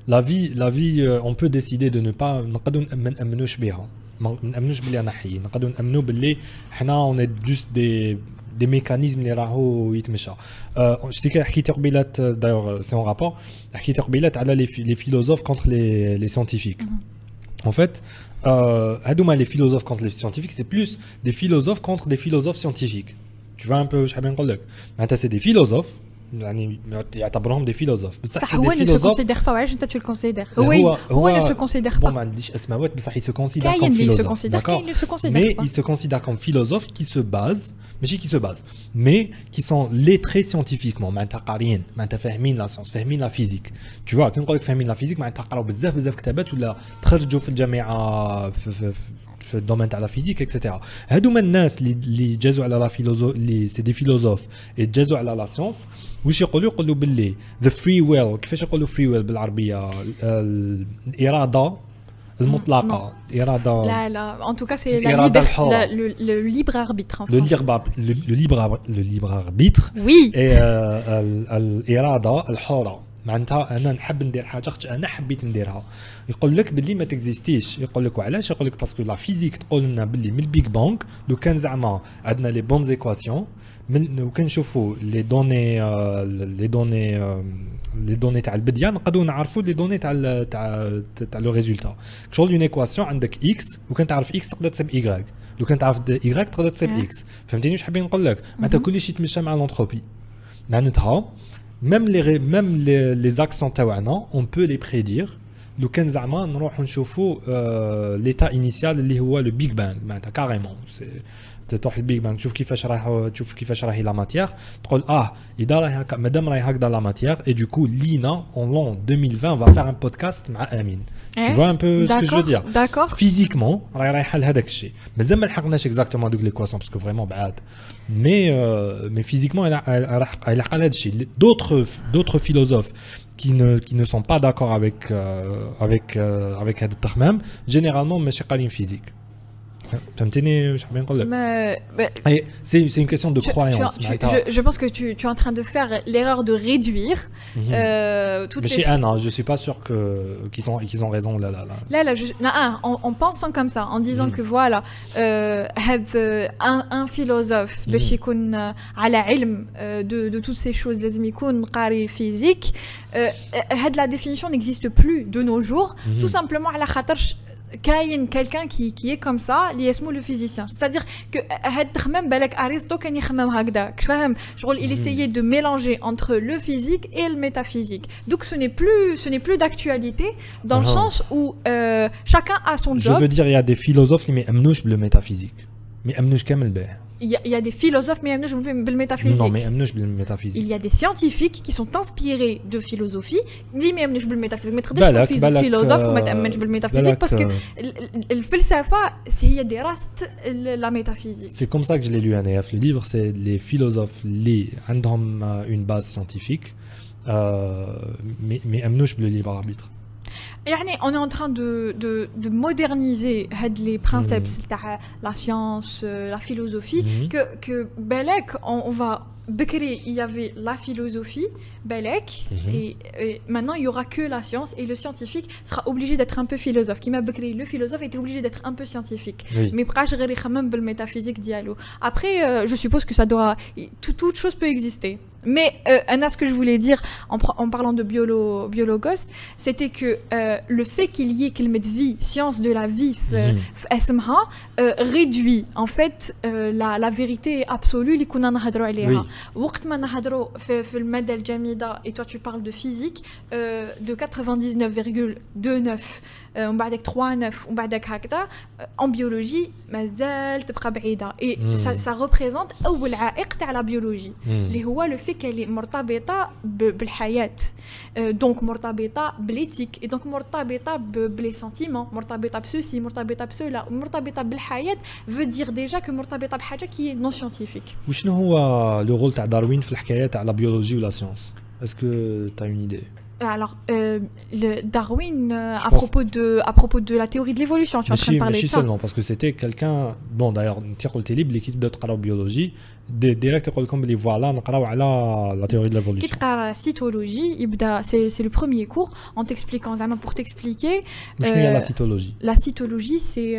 La vie, on peut décider de ne pas... نقدروا ما نأمنوش بها. ما نأمنوش باللي انا حيين نقدروا نأمنوا باللي حنا اون جوست دي ميكانيزم اللي راهو يتمشى. شتي حكيت قبيلات دايوغ سي اون رابور حكيت قبيلات على لي فيلوزوف كونتر لي سيانتيفيك. En fait, هادوما لي فيلوزوف كونتر لي سيانتيفيك سي بلوس دي فيلوزوف كونتر دي فيلوزوف سيانتيفيك. Tu vois un peu واش حابين نقول لك؟ معناتها سي دي فيلوزوف يعني يعتبرهم دي فيلوزوف بصح هو ne se considère pas واش انت tu le considères هو ne se considère pas ما عنديش اسماوات بصح il se considère comme كاين اللي se philosophe considère كاين اللي se considère mais pas il se considère comme philosophe qui se base ماشي qui se base mais qui sont lettrés scientifiquement معناتها قاريين معناتها فاهمين لا سيونس فاهمين لا فيزيك tu vois كي نقول لك فاهمين لا فيزيك معناتها قراو بزاف كتابات ولا تخرجوا في الجامعه في الدومين تاع لا فيزيك اكسيتيرا هادوما الناس اللي جازوا على لا فيلوزوف اللي سي دي فيلوزوف جازوا على لا سيونس واش يقولوا باللي ذا فري ويل كيفاش يقولوا فري ويل بالعربيه الاراده المطلقه الاراده لا en tout cas c'est le libre arbitre en français le libre arbitre oui الاراده الحره معناتها انا نحب ندير حاجه خاطر انا حبيت نديرها يقول لك باللي ما تكزيستيش يقول لك وعلاش يقول لك باسكو لا فيزيك تقول لنا باللي من البيج بانك لو كان زعما عندنا لي بون ايكواسيون لو كان نشوفوا لي دوني تاع البديه نقدروا نعرفوا لي دوني تاع لو ريزولتا شغل اون ايكواسيون عندك اكس وكان تعرف اكس تقدر تحسب اي لو كان تعرف اي تقدر تحسب اكس فهمتيني واش حابين نقول لك معناتها كلشي يتمشى مع لونتروبي معناتها même les actions تاعنا on peut les prédire لو كان زعما نروحوا نشوفوا l'état initial اللي هو le big bang معناتها كاريمون تروح البيج بانج تشوف كيفاش راهي لا ماتيير تقول اذا راهي مادام راهي هكذا لا ماتيير اي دو كو لينا اون لون 2020 va faire un podcast مع امين tu vois un peu ce que je veux dire d'accord physiquement رايحه لهذاك الشيء مازال ما لحقناش اكزاكتومون دوك ليكواسيون باسكو فريمون بعاد mais physiquement elle a هذا الشيء d'autres philosophes qui ne sont pas d'accord avec هذا التخمام généralement ماشي قارين فيزيك فهمتني واش حابين نقول لك c'est une question de croyance je pense que tu es en train de faire l'erreur de réduire toutes les non je suis pas sûr qu'ils ont raison là en pensant comme ça en disant que voilà un philosophe باش يكون على علم de toutes ces choses لازم يكون قاري فيزيك هاد la définition n'existe plus de nos jours tout simplement على خاطرش كاين quelqu'un qui est comme ça اللي اسمه le physicien c'est-à-dire que هاد التخمام بالك ارسطو كان يخمم هكذا كفاهم شغل il essayait de mélanger entre le physique et le métaphysique donc ce n'est plus d'actualité dans le sens où chacun a son job je veux dire il y a des philosophes qui ما يامنوش بالميتافيزيك ما يامنوش كامل به il y a des philosophes mais يامنوش بالميتافيزيك non mais يامنوش بالميتافيزيك il y a des scientifiques qui sont inspirés de philosophie اللي ما يامنوش بالميتافيزيك ما تقدرش تكون فيلوزوف وما تامنش بالميتافيزيك باسكو الفلسفه هي دراسه لا ميتافيزيك c'est comme ça que je l'ai lu انا في le livre c'est les philosophes اللي عندهم une base scientifique mais يامنوش بالليبر arbitre يعني on est en train de moderniser les principes de la science, la philosophie que بالك on va Bekri, il y avait la philosophie, Belek, et maintenant il y aura que la science et le scientifique sera obligé d'être un peu philosophe. Qui m'a Bekri, le philosophe était obligé d'être un peu scientifique. Oui. Mais le métaphysique dialogue. Après, je suppose que ça doit, toute chose peut exister. Mais ce que je voulais dire en parlant de biologos, c'était que le fait qu'il y ait qu'il mette vie, science de la vie, réduit en fait la vérité absolue qu'on a نهضروا عليها. وقت ما نهضروا في المادة الجامدة et toi tu parles de physique de 99,29 ومن بعدك 3,9 ومن بعدك هكذا en biologie مازال تبقى بعيدة et ça représente أول عائق تاع la biologie اللي هو le fait qu'elle est مرتبطة بالحياة donc مرتبطة بالإيثيك et donc مرتبطة بلي sentiments مرتبطة بسوسي مرتبطة بسولا مرتبطة بالحياة veut dire déjà que مرتبطة بحاجة qui est non scientifique. وشنو هو le rôle تاع داروين في الحكاية تاع la biologie ou la science? Est-ce que tu as une idée? Alors, Darwin, à propos de la théorie de l'évolution, tu es en train de parler de ça. Seulement, parce que c'était quelqu'un... Bon, d'ailleurs, l'équipe de biologie, direct, voilà, la théorie de l'évolution. La cytologie, c'est le premier cours, en t'expliquant, pour t'expliquer... la cytologie. La cytologie, c'est...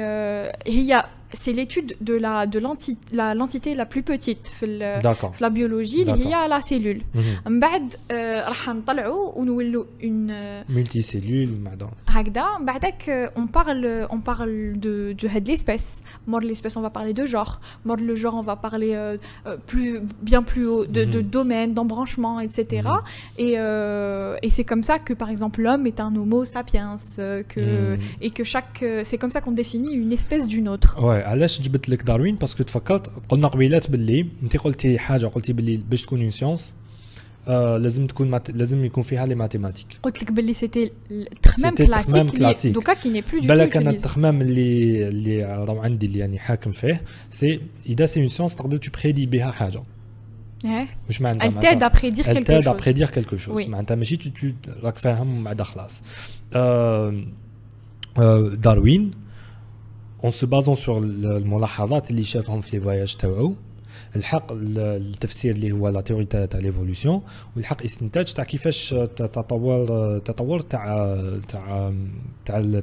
c'est l'étude de l'entité la plus petite D'accord. في la biologie اللي هي la cellule. من بعد راح نطلعوا ونولوا une multicellule معدن. هكذا من بعدك on parle de هاد l'espèce. Mort l'espèce on va parler de genre. Mort le genre on va parler bien plus haut de domaine, d'embranchement, etc. Et c'est comme ça que par exemple l'homme est un homo sapiens et que chaque c'est comme ça qu'on définit une espèce d'une autre. Ouais, علاش جبت لك داروين باسكو تفكرت قلنا قبيلات باللي انت قلتي باللي باش تكون اون سيونس لازم يكون فيها لي ماتيماتيك. قلت لك باللي سيتي التخمام كلاسيك دوكا كي ني بلو دو بالك انا التخمام اللي راه عندي اللي يعني حاكم فيه سي اذا سي اون سيونس تقدر تو بريدي بها حاجه. مش معناتها elle t'aide à prédire quelque chose. معناتها ماشي tu راك فاهم بعدا خلاص. داروين en se basant sur الملاحظات اللي شافهم في لي فواياج تاعو الحق التفسير اللي هو لا تيوري تاع ليفولوسيون والحق استنتاج تاع كيفاش تطور تاع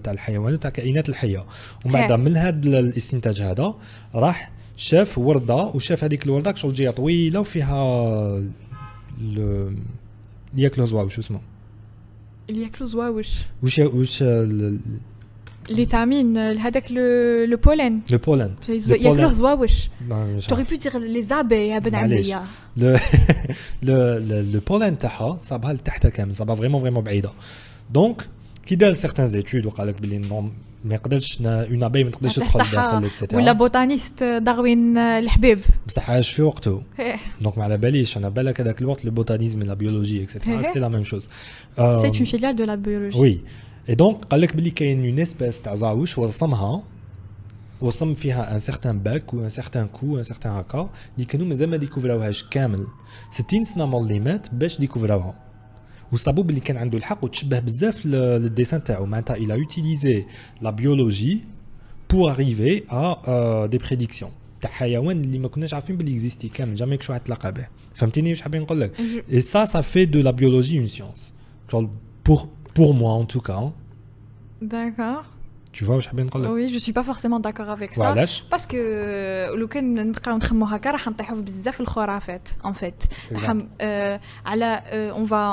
الحيوانات تاع الكائنات الحيه ومن بعد من هذا الاستنتاج هذا راح شاف ورده وشاف هذيك الورده شغل جايه طويله وفيها ياكلوا زواوش شو اسمه اللي ياكلوا زواوش وش les tamines هذاك le pollen ياكلوا زواوش. J'aurais pu dire les abeilles يا بن عمية. le pollen تاعها صابها لتحت كامل صابها فريمون بعيده دونك كي دار سيغتان زيتود وقال لك بلي ما يقدرش اون ابي ما تقدرش تدخل داخل اكسيتيرا ولا بوتانيست داروين الحبيب بصح عاش في وقته دونك ما على باليش انا بالك هذاك الوقت البوتانيزم لا بيولوجي اكسيتيرا سيتي لا ميم شوز سي اون فيليال دو لا بيولوجي وي اي دونك قال لك بلي كاين اون اسبيس تاع زاوش ورسمها وصم فيها ان سيغتان باك و ان سيغتان كو ان سيغتان هكا اللي كانوا مازال ما ديكوفراوهاش كامل 60 سنه موليمات باش ديكوفراوها وصابوا باللي كان عنده الحق وتشبه بزاف للديسان تاعو معناتها il a utilisé la biologie pour arriver à des prédictions تاع حيوان اللي ما كناش عارفين باللي اكزيستي كامل جامي كش واحد تلاقى به فهمتيني واش حابين نقول لك et ça fait de la biologie une science pour moi en tout cas d'accord. Tu vois واش حابين نقول لك oui je suis pas forcément d'accord avec ça parce que لو كان نبقاو نخمو هكا راح نطيحوا بزاف الخرافات en fait على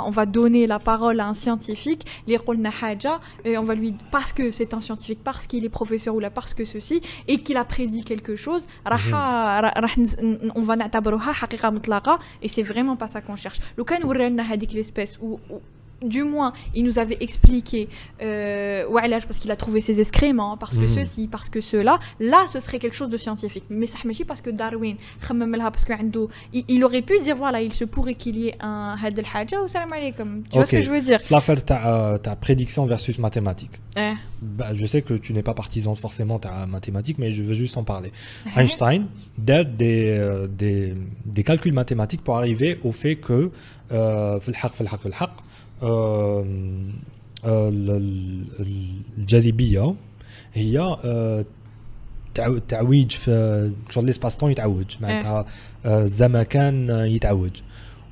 on va donner la parole à un scientifique اللي يقول لنا حاجه on va lui parce que c'est un scientifique parce qu'il est professeur ou là parce que ceci et qu'il a prédit quelque chose راح on va نعتبروها حقيقه مطلقه et c'est vraiment pas ça qu'on cherche لو كان ورانا هذيك l'espèce ou du moins il nous avait expliqué parce qu'il a trouvé ses excréments parce que ceci parce que cela là ce serait quelque chose de scientifique mais ça ماشي parce que Darwin خمم لها parce que عنده il aurait pu dire voilà il se pourrait qu'il y ait un هاد الحاجه والسلام عليكم tu vois ce que je veux dire l'affaire ta prédiction versus mathématique je sais que tu n'es pas partisan forcément ta mathématique mais je veux juste en parler Einstein did des calculs mathématiques pour arriver au fait que في الحق الجاذبيه هي تعويج في شغل ليسباس طون يتعوج معناتها الزمكان يتعوج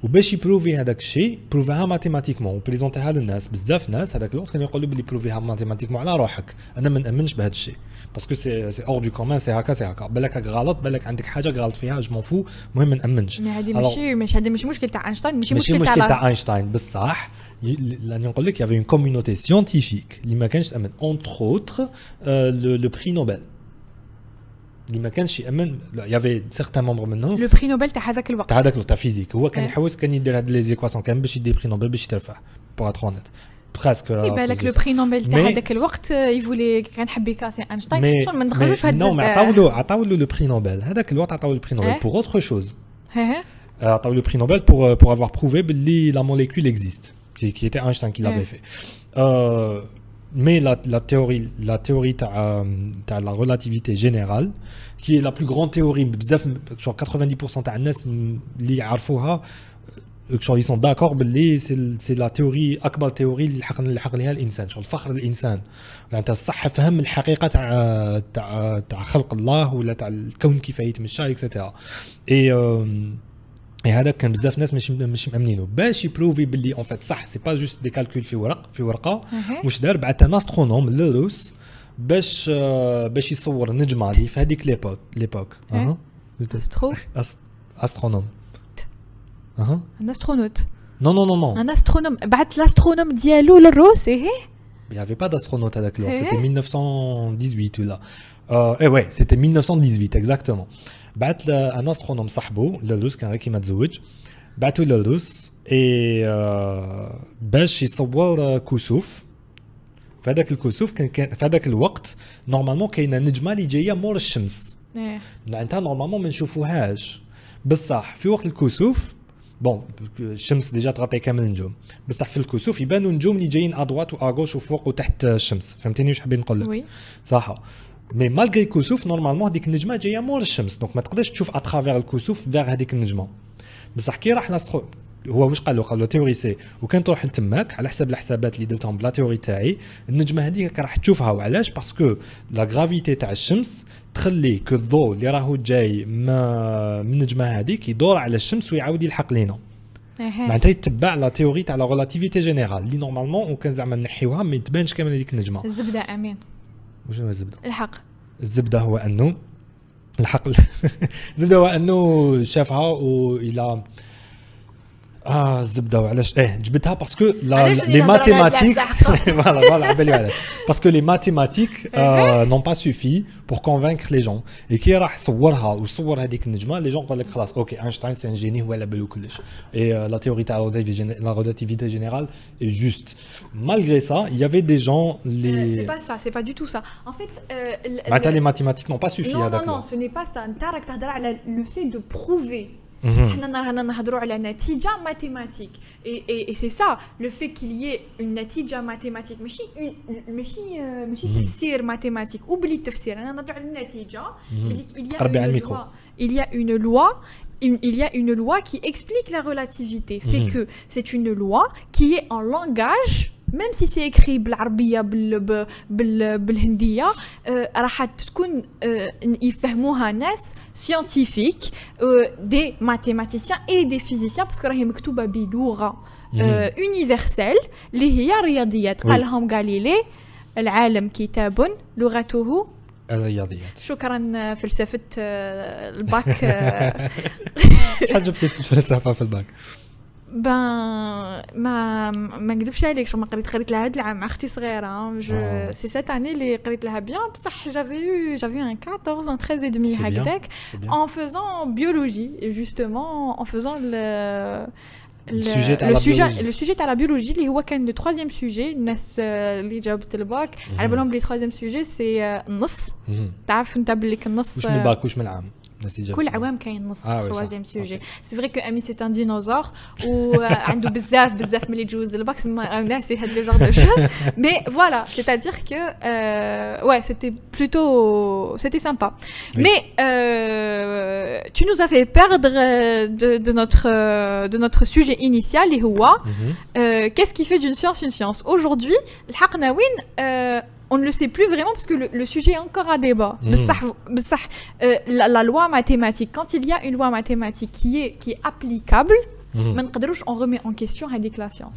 وباش يبروفي هذاك الشيء بروفيها ماتيماتيكمون وبريزونتيها للناس بزاف ناس هذاك الوقت كانوا يقولوا بلي بروفيها ماتيماتيكمون على روحك انا ما نامنش بهذا الشيء باسكو سي اور دو كومون سي هكا بالك غلط بالك عندك حاجه غلط فيها جو مون فو المهم ما نامنش هذه ماشي مشكل تاع اينشتاين ماشي مشكل تاع اينشتاين بصح لاني نقول لك يافي اون كوميونيتي سيانتيفيك اللي ما كانش تامن اونتر اوتر لو بري نوبل اللي ما كانش يامن يافي سيغتان ممبر منهم لو بري نوبل تاع هذاك الوقت تاع فيزيك هو كان يحوس كان يدير هاد لي زيكواسيون كان باش يدي بري نوبل باش يترفع بور اتر اونيت بريسك بالك لو بري نوبل تاع هذاك الوقت يفولي كان حب يكاسي اينشتاين شنو ما ندخلوش في هذا نو عطاو له لو بري نوبل هذاك الوقت عطاو لو بري نوبل بور اوتر شوز عطاو لو بري نوبل pour avoir prouvé باللي la molécule existe qui était Einstein qui l'avait fait mais la théorie تاع la relativité générale qui est la plus grande théorie بزاف genre 90% تاع الناس اللي يعرفوها ils sont d'accord باللي c'est la théorie اكبر تيوري اللي حق لها الانسان شغل فخر الانسان معناتها الصح فهم الحقيقه تاع خلق الله ولا تاع الكون كيف يتمشى اكسيتيرا اي هذا كان بزاف ناس مش مامنينه باش يبروفي باللي اون فيت صح سي با جوست دي كالكول في ورقه واش دار بعث ان استرونوم للروس باش يصور نجمه اللي في هذيك ليبوك استرونوم un astronaute. Non. Un astronome. بعت l'astronome ديالو للروس ايه. Il n'y avait pas d'astronaute à l'époque, c'était 1918 là. Ouais, c'était 1918 exactement. بعت un astronome صاحبو للروس كان غير كيما تزوج. بعتو للروس et باش يصور كسوف. في هذاك الكسوف كان في هذاك الوقت نورمالمون كاينه نجمه اللي جايه مور الشمس. معناتها نورمالمون ما نشوفوهاش. بصح في وقت الكسوف بون الشمس ديجا تغطي كامل النجوم بصح في الكسوف يبانوا النجوم اللي جايين ادوات واغوش وفوق وتحت الشمس فهمتيني واش حابين نقول لك وي صح مي مالغري الكسوف نورمالمون هذيك النجمه جايه مور الشمس دونك ما تقدرش تشوف اترافير الكسوف فيغ هذيك النجمه بصح كي راح لاسترو هو واش قال له تيوري سي وكان تروح لتماك على حسب الحسابات اللي درتهم بلا تيوري تاعي النجمه هذيك راح تشوفها وعلاش باسكو لا غرافيتي تاع الشمس تخلي كو الضوء اللي راهو جاي من النجمه هذيك يدور على الشمس ويعاود يلحق لينا معناتها يتبع لا تيوري تاع لا ريلاتيفيتي جينيرال اللي نورمالمون وكان زعما نحيوها ما تبانش كامل هذيك النجمه الزبده امين وشنو الزبده الحق الزبده هو انه الحق الزبده هو انه شافها والى الزبده وعلاش جبتها باسكو لي ماتيماتيك فوالا على بالي على باسكو لي ماتيماتيك نون با سوفي بور كونفينكر لي جون اي كي راح صورها وصور هذيك النجمه لي جون قال لك خلاص اوكي اينشتاين سي ان جيني هو على بالو كلش اي لا تيوري تاع لا ريلاتيفيتي جينيرال اي جوست malgré ça il y avait des gens les c'est pas du tout ça en fait معناتها لي ماتيماتيك نون با سوفي هذاك non ce n'est pas ça انت راك تهضر على le fait de prouver حنا رانا نهضروا على نتيجه ماتيماتيك et c'est ça le fait qu'il y ait une نتيجه ماتيماتيك ماشي تفسير ماتيماتيك وبلي التفسير انا نهضر على النتيجه il y a une loi qui explique la relativité fait que c'est une loi qui est en langage même si c'est écrit بالعربيه بالهنديه راح تكون يفهموها ناس scientifiques des mathématiciens et des physiciens parce que راهي مكتوبه بلغه universelle اللي هي الرياضيات قالهم غاليلي العالم كتاب لغته الرياضيات شكرا فلسفه الباك شحال جبتي في الفلسفه في الباك ما نكذبش عليك شو ما قريت لها هاد العام مع اختي صغيره سي سيت اني اللي قريت لها بيان بصح جافي ان 14 un 13 et demi هكذاك en faisant biologie justement en faisant le sujet تاع la biologie اللي هو كان le troisième sujet الناس اللي جاوبت الباك على بالهم بلي troisième sujet c'est النص تعرف انت بلي النص واش من الباك واش من العام كل عوام كاين نص troisième sujet c'est vrai que Ami c'est un dinosaure وعنده بزاف ملي يجوز الباك ناسي هاد لي جور دو choses mais voilà c'est-à-dire que ouais c'était sympa mais tu nous as fait perdre de notre sujet initial اللي هو qu'est-ce qui fait d'une science une science aujourd'hui الحقنا وين on ne le sait plus vraiment parce que le sujet est encore à débat. La loi mathématique, quand il y a une loi mathématique qui est applicable, on remet en question la science.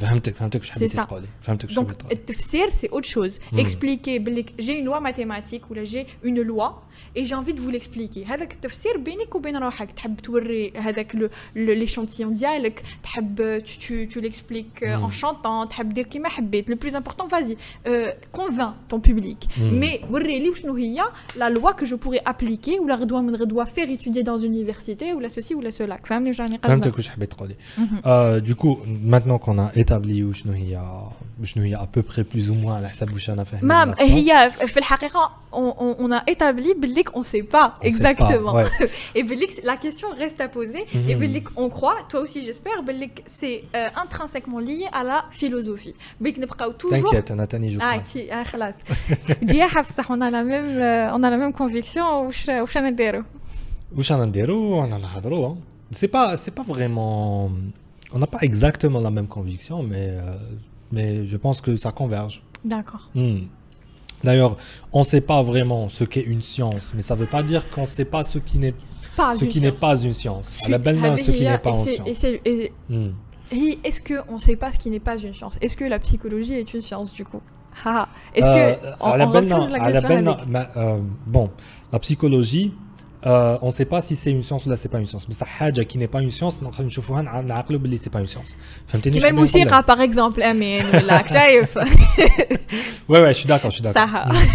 C'est ça. Donc, le tafsir, c'est autre chose. Expliquer, j'ai une loi mathématique ou là j'ai une loi et j'ai envie de vous l'expliquer. هذاك التفسير بينك وبين روحك تحب توري هذاك l'échantillon ديالك تحب tu l'expliques en chantant تحب دير كيما حبيت. Le plus important, vas-y, convainc ton public. Mais وري لي شنو هي la loi que je pourrais appliquer ou la غدوه faire étudier dans une université ou la ceci ou la cela. فهمني واش راني قصدي؟ فهمتك واش حبيت تقولي. Du coup, maintenant qu'on a établi وشنو هي à peu près plus ou moins على حسب واش انا فاهم. ما هي في الحقيقة on a établi باللي on sait pas exactement. Et باللي la question reste à poser et باللي on croit, toi aussi j'espère, باللي c'est intrinsèquement lié à la philosophie. باللي نبقاو toujours. T'inquiète, انا تاني جو. خلاص. جي حفصح on a la même conviction واش نديرو. واش نديرو انا نهضروا. C'est pas vraiment on n'a pas exactement la même conviction mais je pense que ça converge. D'accord. D'ailleurs, on ne sait pas vraiment ce qu'est une science, mais ça ne veut pas dire qu'on ne sait pas ce qui n'est pas une science. À la belle main, ce qui n'est pas une science. Est-ce qu'on ne sait pas ce qui n'est pas une science? Est-ce que la psychologie est une science du coup? Est-ce que on repose la question bon, la psychologie, on ne sait pas si c'est une science ou là c'est pas une science. Mais ça حاجة qui n'est pas une science, نقدر نشوفوها نعقلوا باللي c'est pas une science. فهمتني؟ كيما الموسيقى par exemple امين ولا شايف. Ouais, je suis d'accord. Je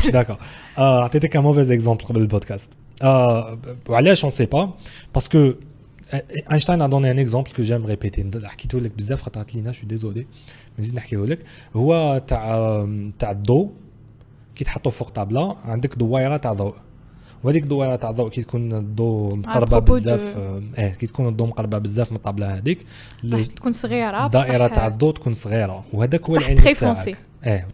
suis d'accord. اعطيتك un mauvais exemple قبل البودكاست. وعلاش on sait pas parce que Einstein a donné un exemple que j'aime répéter. حكيته لك بزاف خطرات لينا, je suis désolé. نزيد نحكيه لك. هو تاع الضوء كي تحطه فوق طابله عندك دويره تاع ضوء. وهذيك الدويره تاع الضوء كي تكون الضوء مقربه بزاف كي تكون الضوء مقربه بزاف من الطابله هذيك تكون صغيره الدائره تاع الضوء تكون صغيره وهذاك هو العين تاعك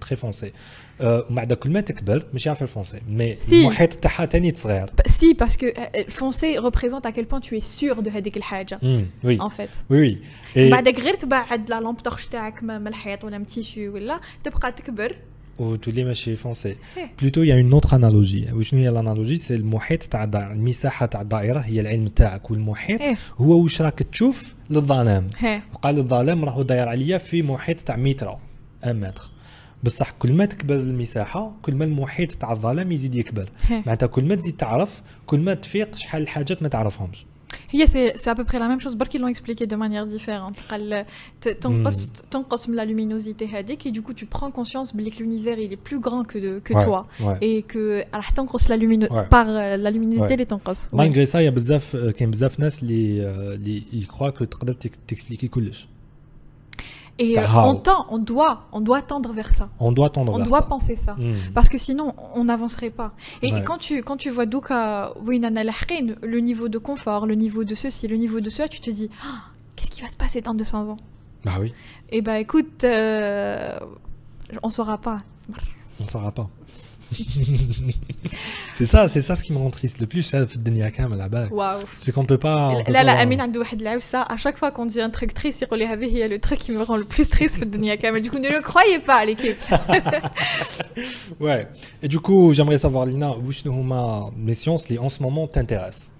تري فونسي ومن بعد كل ما تكبر مش عارف الفونسي مي المحيط تاعها ثاني تصغر سي باسكو الفونسي ريبريزونت ا كيل بوين تو اي سور دو هذيك الحاجه وي ان فيت وي بعدك غير تبعد لا لامب تورش تاعك من الحيط ولا من تيشو ولا تبقى تكبر وتولي ماشي فونسي بلوتو يا اون اوتر انالوجي وشنو هي الانالوجي سي المحيط تاع الدائره المساحه تاع الدائره هي العلم تاعك والمحيط هو واش راك تشوف للظلام وقال الظلام راهو داير عليا في محيط تاع 100 متر بصح كل ما تكبر المساحه كل ما المحيط تاع الظلام يزيد يكبر معناتها كل ما تزيد تعرف كل ما تفيق شحال الحاجات ما تعرفهمش هي c'est à peu près la même chose بركي l'ont expliqué de manière différente قال تنقص من la luminosité هذيك et du coup tu prends conscience بلي l'univers il est plus grand que toi et que راح تنقص la par la luminosité اللي تنقص malgré ça il y a بزاف كاين بزاف ناس اللي يكروا que تقدر تكسبليكي كلش et on doit tendre vers ça. On doit penser ça. Parce que sinon, on n'avancerait pas. Et quand tu vois le niveau de confort, le niveau de ceci, le niveau de cela, tu te dis, qu'est-ce qui va se passer dans 200 ans? Bah oui. Et bah écoute, on saura pas. On saura pas. c'est ça ce qui me rend triste le plus ça في الدنيا كامل عبالك c'est qu'on peut pas لا امين عنده واحد العفسه à chaque fois qu'on dit un truc triste يقول لي هذه هي le truc qui me rend le plus triste في الدنيا كامل du coup ne le croyez pas l'équipe. Ouais et du coup j'aimerais savoir Lina وشنو هما les sciences اللي en ce moment t'intéressent.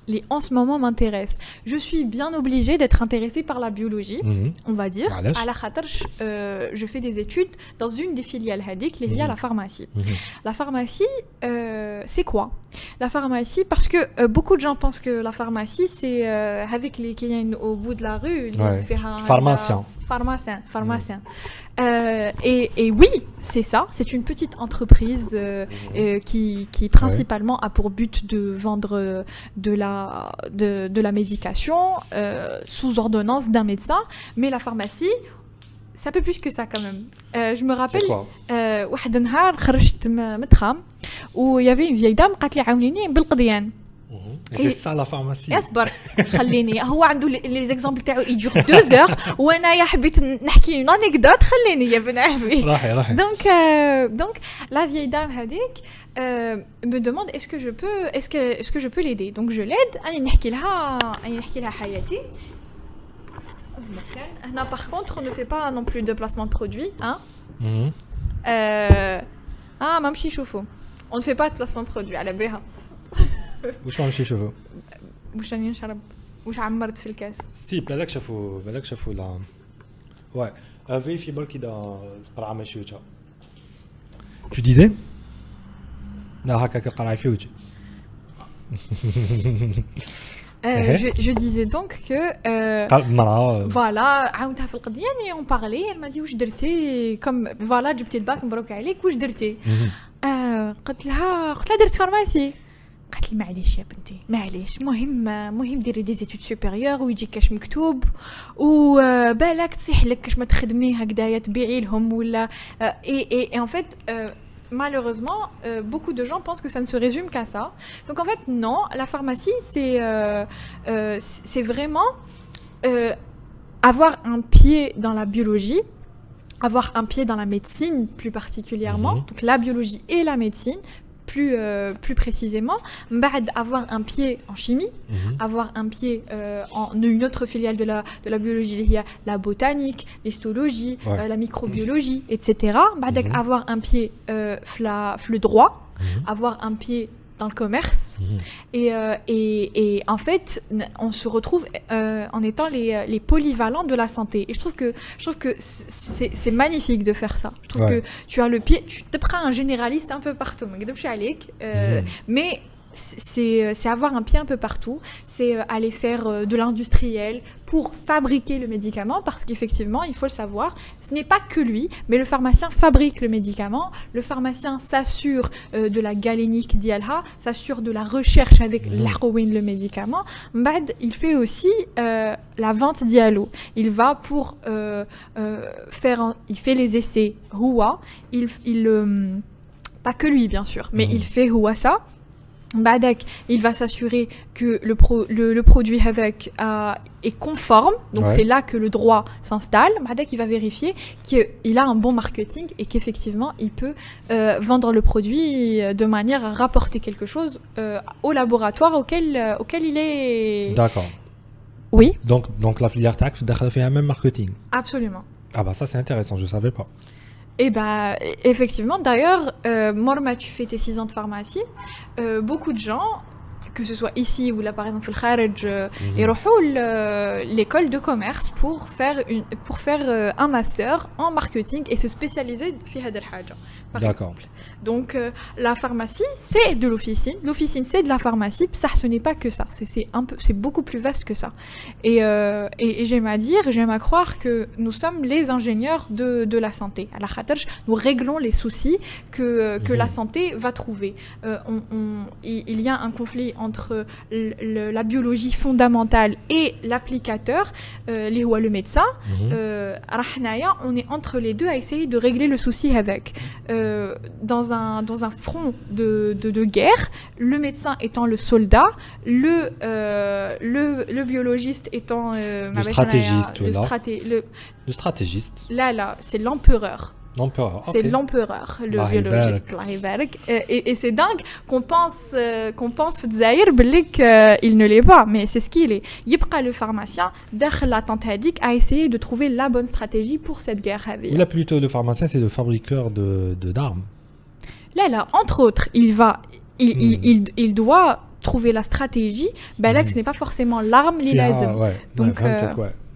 Les en ce moment m'intéressent. Je suis bien obligée d'être intéressée par la biologie, on va dire. À la khatar, je fais des études dans une des filiales hadik, liées à la pharmacie. La pharmacie, c'est quoi? La pharmacie, parce que beaucoup de gens pensent que la pharmacie, c'est avec les clients au bout de la rue. Pharmacien. Et oui, c'est ça. C'est une petite entreprise qui principalement a pour but de vendre de la médication sous ordonnance d'un médecin. Mais la pharmacie, c'est un peu plus que ça quand même. Je me rappelle, واحد النهار خرجت متخام ويا avait une vieille dame قالت لي عاونيني بالقضيان. C'est ça la pharmacie. اصبر خليني هو عنده لي زيكزامبل تاعو يدور 2 heures وانا يا حبيت نحكي اون انيكدوت خليني يا بن عمي راحي donc la vieille dame هذيك me demande est-ce que je peux l'aider donc je l'aide اني نحكي لها حياتي هنا par contre on ne fait pas non plus de placement de produit hein ما نمشي نشوفوا on ne fait pas de placement de produit على بها واش ما نمشي نشوفوا واش راني نشرب واش عمرت في الكاس سي بالك شافوا لا واي فيريفي برك اذا القرعه ماشي وجهها tu disais لا هكاك القرعه في وجهي je disais donc que voilà عاونتها في القضيه et on parlait elle m'a dit واش درتي comme voilà جبتي الباك مبروك عليك واش درتي قلت لها درت فارماسي قالت لي معليش يا بنتي معليش مهم ديري دي زيتود سوبيريور ويجيك كاش مكتوب وبالك تصيح لك كاش ما تخدمي هكذايا تبيعي لهم ولا et en fait malheureusement beaucoup de gens pensent que ça ne se résume qu'à ça donc en fait non la pharmacie c'est vraiment avoir un pied dans la biologie avoir un pied dans la médecine plus particulièrement donc la biologie et la médecine plus précisément, avoir un pied en chimie, avoir un pied en une autre filiale de la biologie, il y a la botanique, l'histologie, la microbiologie, etc. Avoir un pied le droit, avoir un pied dans le commerce. Et en fait, on se retrouve en étant les polyvalents de la santé. Et je trouve que c'est magnifique de faire ça. Je trouve que tu as le pied, tu te prends un généraliste un peu partout. Mais c'est avoir un pied un peu partout, c'est aller faire de l'industriel pour fabriquer le médicament, parce qu'effectivement, il faut le savoir, ce n'est pas que lui, mais le pharmacien fabrique le médicament, le pharmacien s'assure de la galénique d'Ialha, s'assure de la recherche avec l'héroïne, le médicament. Mbad, il fait aussi la vente d'Ialo. Il va pour il fait les essais Houa, pas que lui bien sûr, mais il fait Houa ça. Il va s'assurer que le produit est conforme, donc c'est là que le droit s'installe. Il va vérifier qu'il a un bon marketing et qu'effectivement il peut vendre le produit de manière à rapporter quelque chose au laboratoire auquel il est. D'accord. Oui. Donc la filière TAC fait un même marketing. Absolument. Ah bah ça c'est intéressant, je savais pas. Et bah effectivement, d'ailleurs, Morma, tu fais tes 6 ans de pharmacie, beaucoup de gens, que ce soit ici ou là par exemple le Kharij, ils rejoignent l'école de commerce pour faire un master en marketing et se spécialiser dans cette chose. D'accord. Donc la pharmacie c'est de l'officine c'est de la pharmacie, ça ce n'est pas que ça, c'est beaucoup plus vaste que ça. Et j'aime à croire que nous sommes les ingénieurs de la santé. À la khatarj, nous réglons les soucis que la santé va trouver. Il y a un conflit entre la biologie fondamentale et l'applicateur, le médecin. On est entre les deux à essayer de régler le souci avec. Dans un front de guerre, le médecin étant le soldat, le biologiste étant le stratégiste. Le stratégiste. Là, c'est l'empereur. L'empereur. C'est l'empereur, le biologiste. Et c'est dingue qu'on pense qu'il ne l'est pas, mais c'est ce qu'il est. Le pharmacien, derrière la tentative, a essayé de trouver la bonne stratégie pour cette guerre. Ou là plutôt le pharmacien, c'est le fabriqueur d'armes. Là, entre autres, il doit trouver la stratégie. Là, ce n'est pas forcément l'arme, les lasers. Donc,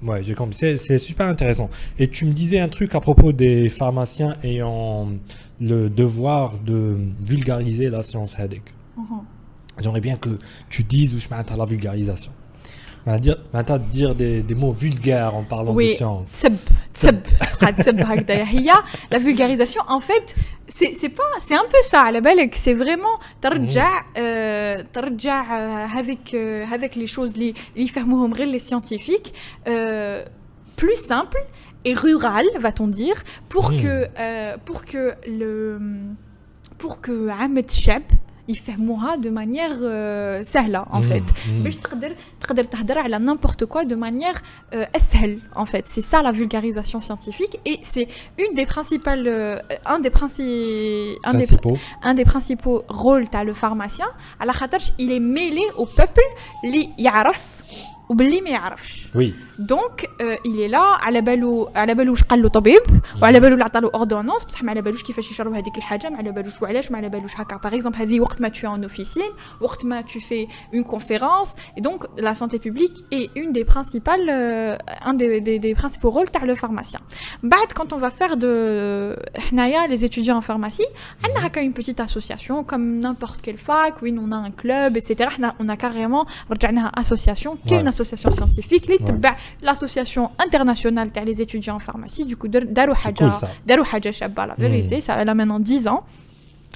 ouais, j'ai compris. C'est super intéressant. Et tu me disais un truc à propos des pharmaciens ayant le devoir de vulgariser la science hadek. J'aimerais bien que tu dises où je m'attends à la vulgarisation. Dire des mots vulgaires en parlant de science. La vulgarisation, en fait, c'est un peu ça. C'est vraiment avec les choses les scientifiques plus simples et rurales, va-t-on dire, pour que Ahmed Cheb يفهموها de manière سهلة en fait. باش تقدر تهضر على n'importe quoi de manière أسهل en fait. C'est ça la vulgarisation scientifique et c'est un des principaux rôles تاع le pharmacien على خاطرش il est mêlé au peuple اللي يعرف وباللي ما يعرفش. Oui. Donc il est là على بالو واش قال له طبيب وعلى بالو اللي عطى له اوردونونس بصح ما على بالوش كيفاش يشرب هذيك الحاجه ما على بالوش وعلاش ما على بالوش هكا. Par exemple هذه وقت ما tu es en officine, وقت ما tu fais une conférence et donc la santé publique est un des principaux rôles تاع le pharmacien. بعد quand on va faire de حنايا les étudiants en pharmacie, on a هكا une petite association comme n'importe quelle fac, oui on a un club etc. On a carrément رجعناها association qui est une association scientifique اللي تتبع l'association internationale des étudiants en pharmacie. Du coup, Darou Haja Shabba, la vérité, ça elle a maintenant 10 ans.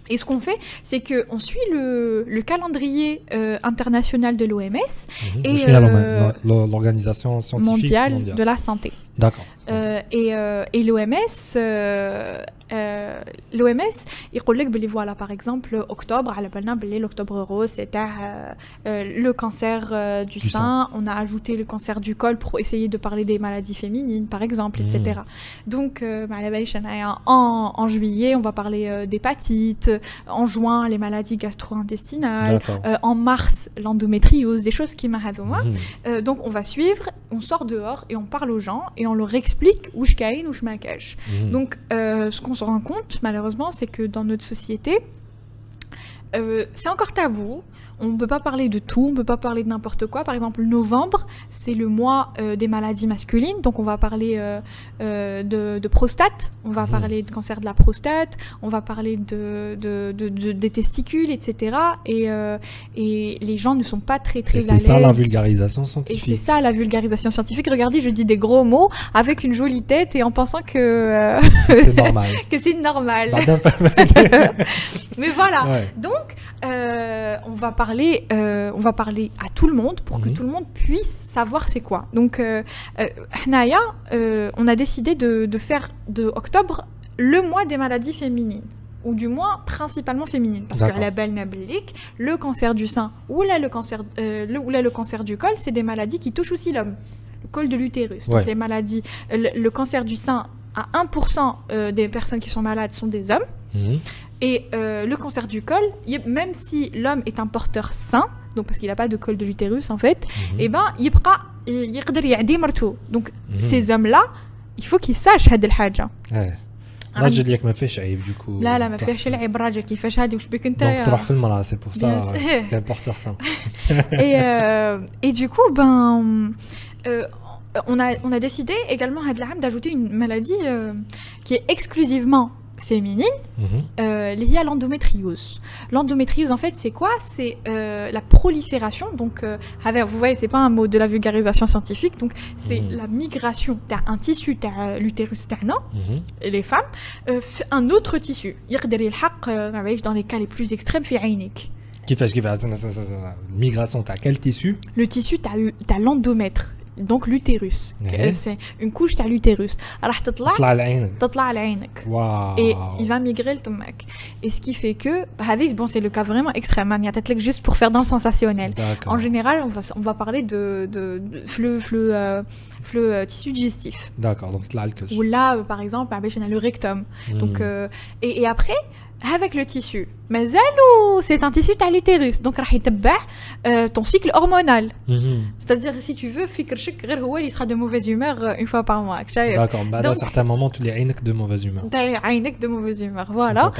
Et ce qu'on fait, c'est qu'on suit le calendrier international de l'OMS et l'organisation scientifique mondiale de la santé. D'accord. Et l'OMS يقول لك بلي voilà par exemple octobre على بالنا بلي l'octobre rose c'était le cancer du sein. On a ajouté le cancer du col pour essayer de parler des maladies féminines par exemple etc. Donc على باليش انايا en juillet on va parler d'hépatite, en juin les maladies gastro-intestinales, en mars l'endométriose, des choses qui m'ahadoma. Donc on va suivre, on sort dehors et on parle aux gens et on leur explique où je caïne ou je m'accage. Donc ce qu'on se rend compte malheureusement c'est que dans notre société c'est encore tabou. On ne peut pas parler de tout, on ne peut pas parler de n'importe quoi. Par exemple, novembre, c'est le mois des maladies masculines. Donc, on va parler de prostate, on va parler de cancer de la prostate, on va parler des testicules, etc. Et les gens ne sont pas très à l'aise. C'est ça la vulgarisation scientifique. Et c'est ça la vulgarisation scientifique. Regardez, je dis des gros mots avec une jolie tête et en pensant que c'est normal. que c'est normal. Mais voilà. Ouais. Donc, on va parler à tout le monde pour que tout le monde puisse savoir c'est quoi. Donc, on a décidé de faire de octobre le mois des maladies féminines, ou du moins principalement féminines, parce que la belle nablik, le cancer du sein ou là le cancer du col, c'est des maladies qui touchent aussi l'homme, le col de l'utérus. Donc les maladies, le cancer du sein, à 1% des personnes qui sont malades sont des hommes. Et le cancer du col, même si l'homme est un porteur sain, donc parce qu'il n'a pas de col de l'utérus en fait, et ben يقدر يعدي مرته. Donc ces hommes-là, il faut qu'ils sachent هاد الحاجة. الراجل ديالك ما فيهش عيب du coup. لا ما فيهش العيب الراجل كيفاش هادي واش بك انت. Donc تروح في المرأة, c'est pour ça c'est un porteur sain. Et du coup on a décidé également d'ajouter une maladie qui est exclusivement féminine, liée à l'endométriose. L'endométriose, en fait, c'est quoi? C'est la prolifération. Donc, vous voyez, c'est pas un mot de la vulgarisation scientifique. Donc, c'est la migration d'un tissu, l'utérus et les femmes, un autre tissu. Dans les cas les plus extrêmes, في عينك. كيفاش migration تاع quel tissu? Le tissu t'as l'endomètre. Donc l'utérus, c'est une couche de l'utérus. راح تطلع لعينك. Et il va migrer le tomac. Et ce qui fait que bon, c'est le cas vraiment extrême. Il y a peut-être juste pour faire dans le sensationnel. En général, on va parler de flux tissu digestif. D'accord, donc ou là par exemple le rectum. Donc et après avec le tissu, mais c'est un tissu de l'utérus, donc راح يتبع ton cycle hormonal. C'est-à-dire si tu veux il sera de mauvaise humeur une fois par mois. D'accord, à un certain moment tu les عينك de mauvaise humeur. De mauvaise humeur, voilà.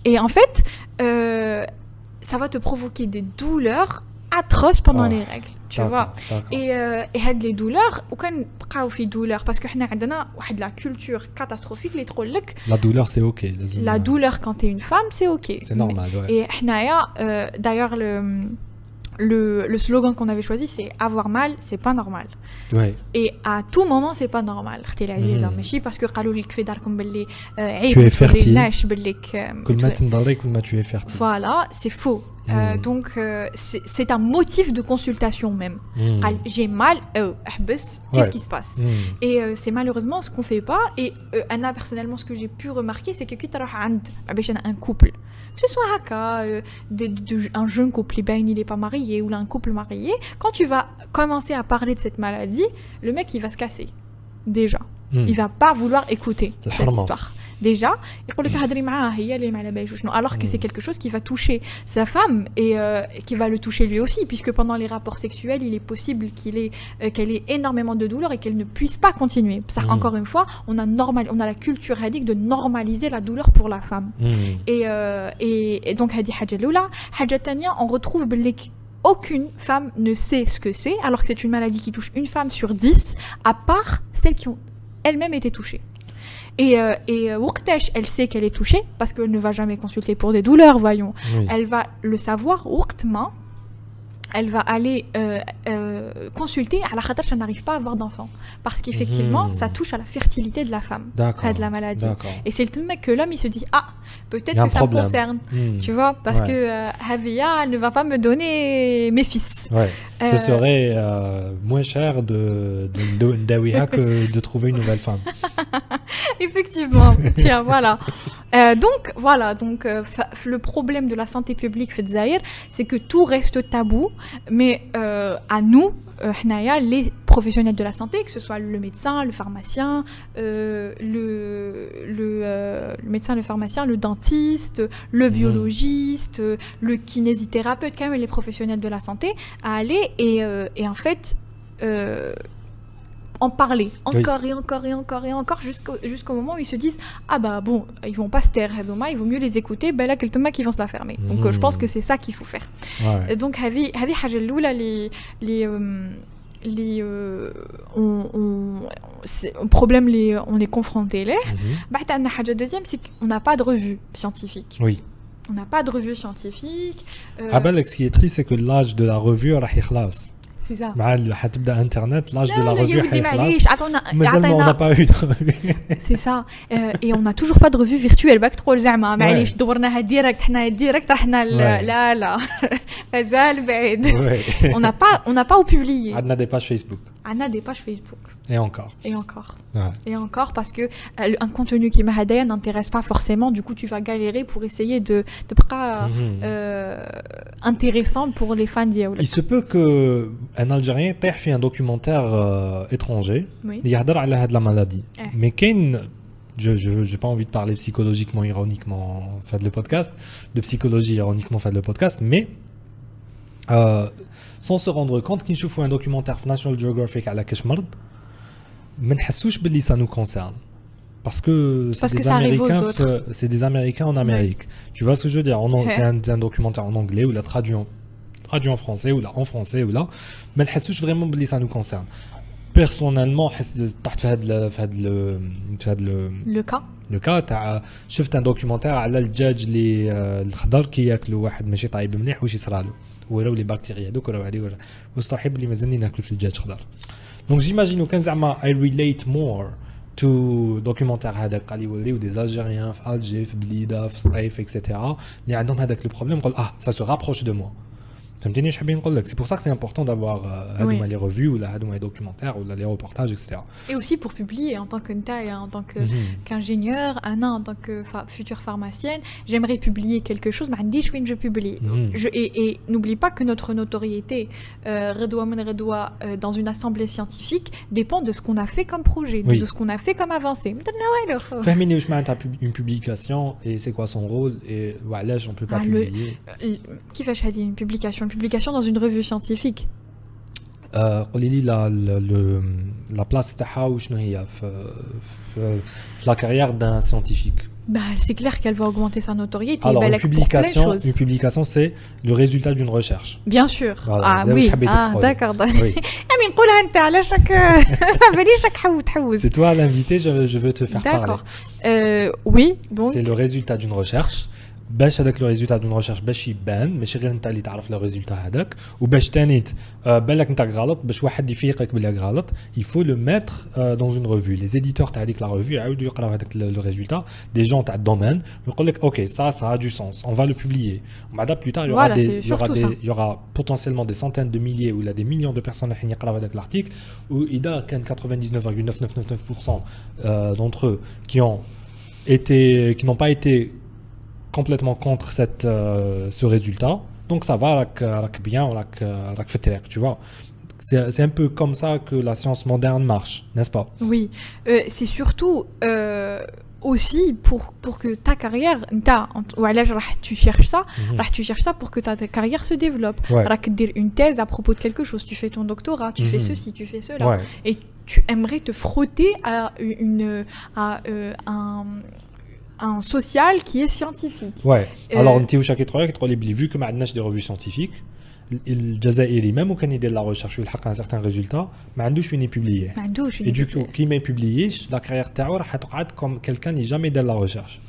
Et en fait ça va te provoquer des douleurs atroces pendant les règles, tu vois. Et les douleurs, aucun بقاو في douleur parce que حنا عندنا واحد la culture catastrophique اللي تقول لك la douleur c'est OK. La douleur quand tu es une femme, c'est OK. C'est normal, ouais. Et حنايا d'ailleurs le slogan qu'on avait choisi, c'est avoir mal, c'est pas normal. Ouais. Et à tout moment, c'est pas normal. اختي العزيزه ماشي parce que قالوا لك في داركم باللي عيب tu es fertile. باللي كل ما تنضري كل ما tu es fertile. Voilà, c'est faux. Donc c'est un motif de consultation même. J'ai mal, qu'est-ce qui se passe? Et c'est malheureusement ce qu'on fait pas. Et Anna, personnellement, ce que j'ai pu remarquer, c'est que quand tu as un couple, que ce soit un jeune couple, il n'est pas marié, ou un couple marié, quand tu vas commencer à parler de cette maladie, le mec il va se casser déjà. Il va pas vouloir écouter cette histoire. Déjà, alors que c'est quelque chose qui va toucher sa femme et qui va le toucher lui aussi, puisque pendant les rapports sexuels, il est possible qu'elle ait énormément de douleur et qu'elle ne puisse pas continuer. Ça, encore une fois, on a la culture hadith de normaliser la douleur pour la femme. Et donc, on retrouve aucune femme ne sait ce que c'est, alors que c'est une maladie qui touche une femme sur 10, à part celles qui ont elles-mêmes été touchées. Et Waqtash, elle sait qu'elle est touchée parce qu'elle ne va jamais consulter pour des douleurs, voyons. Oui. Elle va le savoir Waqtma, elle va aller consulter à la khatar, ça n'arrive pas à avoir d'enfant parce qu'effectivement ça touche à la fertilité de la femme, de la maladie. Et c'est le mec que l'homme il se dit peut-être que ça me concerne, tu vois, parce que Havia elle ne va pas me donner mes fils. Ce serait moins cher de Dawiha que de trouver une nouvelle femme. Effectivement, tiens, voilà. Donc le problème de la santé publique fait Zahir, c'est que tout reste tabou, mais à nous, les professionnels de la santé, que ce soit le médecin, le pharmacien, le médecin, le pharmacien, le dentiste, le biologiste, le kinésithérapeute, quand même les professionnels de la santé, à aller et en fait en parler encore et encore et encore et encore jusqu'au moment où ils se disent ah bah bon ils vont pas se taire il vaut mieux les écouter ben là quelqu'un qui vont se la fermer donc je pense que c'est ça qu'il faut faire donc هذه حاجة الأولى les problème on est confronté là بعد عندنا حاجة deuxième c'est qu'on n'a pas de revue scientifique on n'a pas de revue scientifique ce qui est triste c'est que l'âge de la revue راح يخلص c'est ça. حتبدا internet l'âge de la revue حيخلص مازال on n'a pas eu de revue c'est ça et on n'a toujours pas de revue virtuelle باك تقول زعما معليش دورناها ديريكت حنا ديريكت رحنا لا مازال بعيد on n'a pas où publier عندنا des pages Facebook et encore parce que un contenu qui m'ahadaya n'intéresse pas forcément du coup tu vas galérer pour essayer de pas intéressant pour les fans d'Yaoula. Il se peut que un Algérien fait un documentaire étranger il يهضر على هاد la maladie mais كاين j'ai pas envie de parler psychologiquement ironiquement fait le podcast de psychologie ironiquement fait le podcast mais sans se rendre compte qu'ils font un documentaire National Geographic على كاش مرض ما نحسوش باللي ça nous concerne parce que c'est des Américains en Amérique tu vois ce que je veux dire c'est un documentaire en anglais ou la traduit en français ou là en français ou là ما نحسوش vraiment باللي ça nous concerne personnellement طحت في هذا le cas تاع شفت un documentaire على الدجاج اللي الخضر كي ياكلوا واحد ماشي طايب مليح واش يصرالو وراو لي بكتيريا هذوك راهو عليه واستحب اللي مازالني ناكل في الدجاج خضر دونك جيماجينو كان زعما I relate more to documentaire هذاك قال يوليو دي Algériens في الجي في بليده في صيف اكسيتيرا اللي عندهم هذاك لو بروبليم نقول ça se rapproche de moi فهمتني واش حابين نقول لك c'est pour ça que c'est important d'avoir هذوما les revues ولا هذوما les documentaires ولا les reportages etc. Et aussi pour publier en tant que en tant qu'ingénieur en tant que future pharmacienne j'aimerais publier quelque chose ما عنديش وين je publie et n'oublie pas que notre notoriété dans une assemblée scientifique dépend de ce qu'on a fait comme projet de ce qu'on a fait comme avancée فهميني واش معناتها une publication et c'est quoi son rôle et وعلاش on peut pas publier كيفاش هذه une publication dans une revue scientifique قولي لي la place تاعها وشنو هي في la carrière d'un scientifique c'est clair qu'elle va augmenter sa notoriété. Alors, une publication, c'est le résultat d'une recherche. Bien sûr. Voilà, d'accord. Oui. C'est toi l'invité, je veux te faire parler. Oui, donc. C'est le résultat d'une recherche. باش هذاك لو ريزولتا دون ريشيرش باش يبان ماشي غير انت اللي تعرف لو ريزولتا هذاك وباش تانيت بالك انت غلط باش واحد يفيقك بلي غلط il faut le mettre dans une revue les éditeurs تاع هذيك لا ريفيو يعاودوا يقراو هذاك لو ريزولتا des gens تاع الدومين ويقول لك اوكي ça a du sens on va le publier بعدا plus tard il y aura potentiellement des centaines de milliers ou là des millions de personnes qui يقراو هذاك l'article où اذا كان 99,999% d'entre eux qui n'ont pas été complètement contre ce résultat donc ça va راك bien راك في الطريق tu vois c'est un peu comme ça que la science moderne marche n'est-ce pas oui c'est surtout aussi pour que ta carrière وعلاش راح tu cherches ça pour que ta carrière se développe راك دير une thèse à propos de quelque chose tu fais ton doctorat tu fais ceci tu fais cela et tu aimerais te frotter à un social qui est scientifique. Ouais. Alors انت واش راكي تقولي بلي vu que ما عندناش des revues scientifiques الجزائري même وكان يدير لا ريشيرش ويلحق ان certain résultat ما عندوش وين يبوبليه. ما عندوش. Et du coup كي ما يبوبليش لا كارير تاعو راح تقعد comme quelqu'un qui jamais دار لا ريشيرش.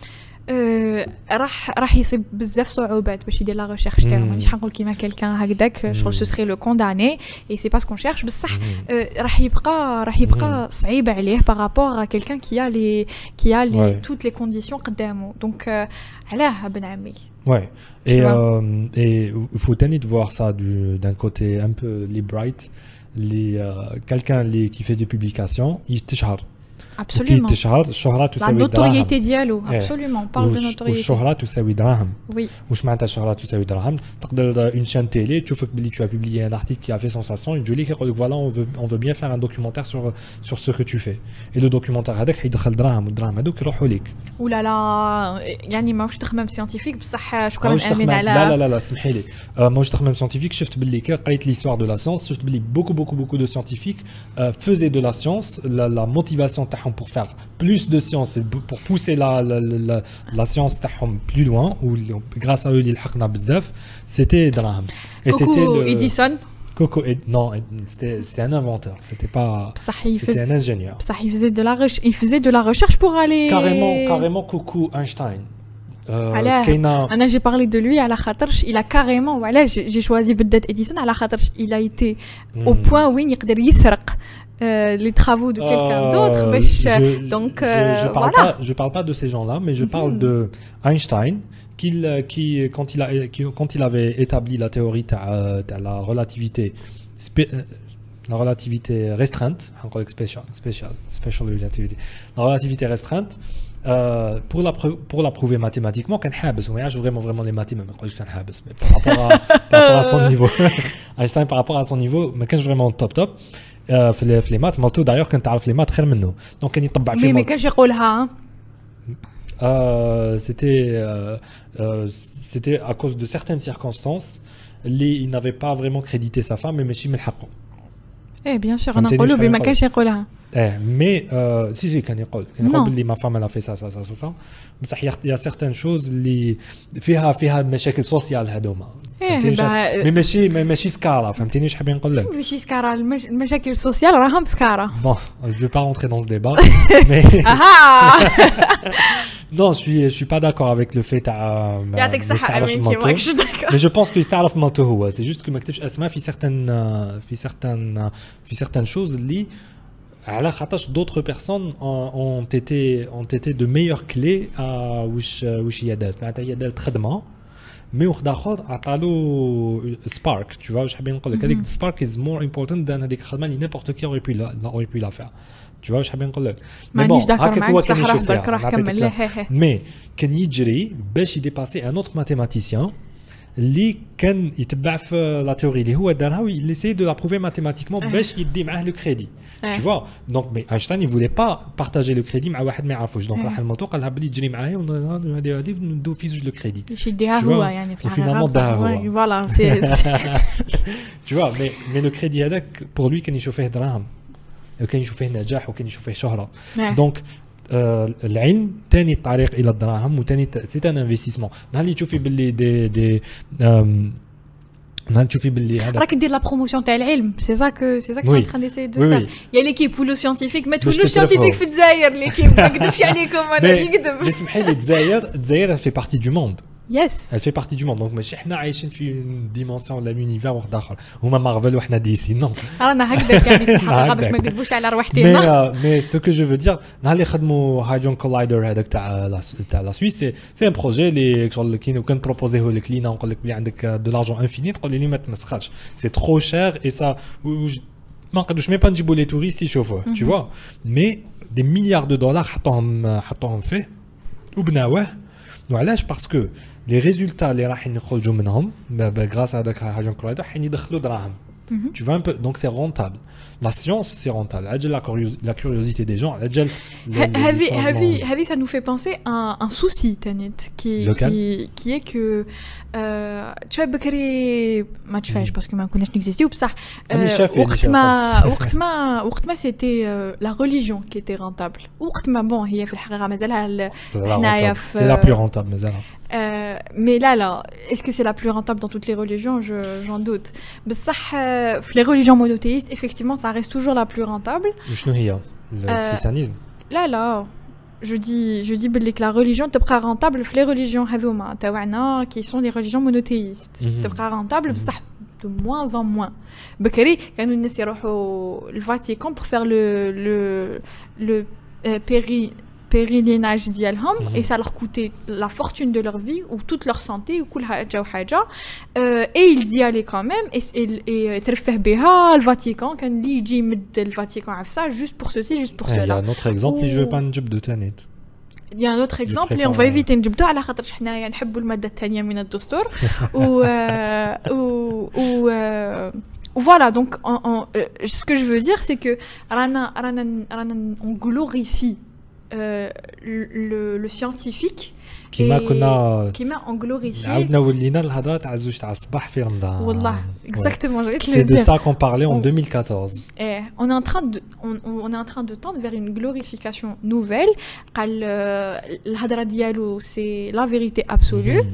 راح يصيب بزاف صعوبات باش يدير لا ريشيرش تاعو مانيش حنقول كيما كلكان هكذاك شغل سو سري لو كونداني اي سي با سكون شيرش بصح راح يبقى صعيب عليه بارابور ا كلكان كي ا لي توت لي كونديسيون قدامه دونك علاه بن عمي Ouais, et il faut tenir de voir ça d'un côté un peu les bright, quelqu'un qui fait des publications, il تشهر Absolument. La notoriété ديالو. Absolument. On parle de notoriété. والشهرة تساوي دراهم. Oui. واش معناتها الشهرة تساوي دراهم؟ تقدر une chaîne télé تشوفك بلي tu as publié un article qui a fait sensation, يجوا لك يقول لك voilà on veut bien faire un documentaire sur ce que tu fais. Et le documentaire هذاك حيدخل دراهم والدراهم هذوك يروحوا لك. ولا لا يعني ماهوش تخمم سيانتيفيك بصح شكرا امين على لا اسمحي لي ماهوش تخمم سيانتيفيك شفت باللي كي قريت l'histoire de la science شفت باللي beaucoup de scientifiques faisaient de la science la motivation تاعهم pour faire plus de science et pour pousser la science تاعهم plus loin ou grâce à eux اللي لحقنا بزاف c'était دراهم. Et c'était Edison. Coco, non, c'était un inventeur, c'était un ingénieur. Il faisait de la recherche pour aller. Carrément, coucou Einstein. J'ai parlé de lui à la khatarch, il a carrément, voilà, j'ai choisi peut-être Edison à la khatarch, il a été au point où il peut يسرق les travaux de quelqu'un d'autre. Donc je parle pas de ces gens-là, mais je parle de Einstein. Quand il avait établi la théorie de la relativité restreinte, special relativity, la relativité restreinte, pour la prouver mathématiquement, كان حابس وما يعرفش vraiment les mathématiques, ما نقولش كان حابس, mais par rapport à son niveau, Einstein par rapport à son niveau, ما كانش vraiment top. في les maths, مالتو d'ailleurs كنت تعرف les maths خير منه, donc كان يطبع فيه. ما كانش يقولها. C'était à cause de certaines circonstances, il n'avait pas vraiment crédité sa femme, mais ماشي من حقه. Eh bien sûr, on a قولوا بما كانش يقولها. Mais si كان يقول باللي ma femme elle a fait ça. بصح il y a certaines choses اللي فيها مشاكل سوسيال هذوما. مي ماشي سكارا, فهمتيني واش حابين نقول لك؟ ماشي سكارا, المشاكل السوسيال راهم سكارا. Bon, je vais pas rentrer dans ce débat, mais non, je suis pas d'accord avec le fait يعطيك الصحة امين كي ماكش داكور. Mais je pense que يستعرف مالته هو, c'est juste que ما كتبش اسماء في certaines choses اللي على خاطرش d'autres personnes ont été de meilleures clés واش هي دارت. معناتها هي دارت خدمه مي واحد اخر عطالو سبارك, tu vois واش حابين نقول لك, هذيك سبارك is more important than هذيك الخدمه اللي n'importe qui aurait pu la faire, tu vois واش حابين نقول لك. مانيش داكور معاك بصح راح كمل. مي كان يجري باش يديباسي ان اوتر ماتيماتيسيان اللي كان يتبع في لا تيوري اللي هو دارها ويل essayait de la prouver mathématiquement باش يدي معاه لو كريدي, tu vois. Donc mais Einstein il voulait pas partager le crédit مع واحد ما يعرفوش, donc راح الموضوع قال لها بلي تجري معايا وهذه ندو في زوج لو كريدي باش يديها هو يعني في الحقيقه داها هو فوالا سي tu vois. mais le crédit هذاك pour lui كان يشوف فيه دراهم, وكان يشوف فيه نجاح, وكان يشوف فيه شهره. donc العلم تاني الطريق الى الدراهم, وتاني سي ان انفستيسمون. نهار اللي تشوفي باللي نهار تشوفي باللي هذا راك دير لا بروموسيون تاع العلم, سي ça que tu es en train d'essayer de faire. يا ليكيب ولو سيانتيفيك, ما تولوش سيانتيفيك في الجزائر ليكيب, ما نكذبش عليكم انا يكذب. اسمحي لي, الجزائر في بارتي دو موند. Yes. Elle fait partie du monde. Donc ماشي حنا عايشين في une dimension de l'univers واحد اخر, هما مارفل وحنا دي سي. نو رانا هكذاك يعني في الحقيقه باش ما نكذبوش على رواحتنا. مي سو كو جو فو دير, نهار اللي خدموا هايدرون كولايدر هذاك تاع لا سويس, سي ان بروجي اللي شغل كي كان بروبوزيه لك لينا ونقول لك بلي عندك دو لارجون انفيني, تقول لي ما تمسخرش, سي ترو شير اي سا ما نقدروش مي با نجيبوا لي توريست يشوفوه, tu vois. مي دي مليار دو دولار حطوهم فيه وبناوه. وعلاش؟ باسكو لي ريزولتا اللي راح يخرجوا منهم غراس هذاك هاجون كولايدر حين يدخلوا دراهم, tu vois un peu. Donc c'est rentable. La science c'est rentable. La curiosité des gens, هذه ça nous fait penser à un souci Tanit qui est que tu vois بكري ما تشفاش باسكو ما كناش نكزيستيو بصح وقت ما c'était la religion qui était rentable. وقت ما bon هي في الحقيقه مازالها حنايا في c'est la plus rentable مازالها. Mais là, est-ce que c'est la plus rentable dans toutes les religions? J'en doute. Les religions monothéistes, effectivement, ça reste toujours la plus rentable. Le christianisme. Là, je dis que la religion te prend rentable. Les religions qui sont des religions monothéistes, te prend rentable, de moins en moins. Bakari, quand nous essayons le Vatican pour faire le pèlerinage ديالهم et ça leur coûtait la fortune de leur vie ou toute leur santé ou كل حاجة وحاجة et ils y allaient quand même et ترفه بها الفاتيكان كان اللي يجي يمد الفاتيكان عفسة juste pour ceci juste pour cela. Il y a un autre exemple je vais pas نجبدو تاني. Il y a un autre exemple et on va éviter نجبدو على خاطر حنايا نحبوا المادة الثانية من الدستور ou voilà, donc ce que je veux dire, c'est que on glorifie le scientifique qui m'a en glorifié. Exactement, je vais te le dire. C'est de ça qu'on parlait en 2014. On est en train de tendre vers une glorification nouvelle. الهضرة ديالو c'est la vérité absolue.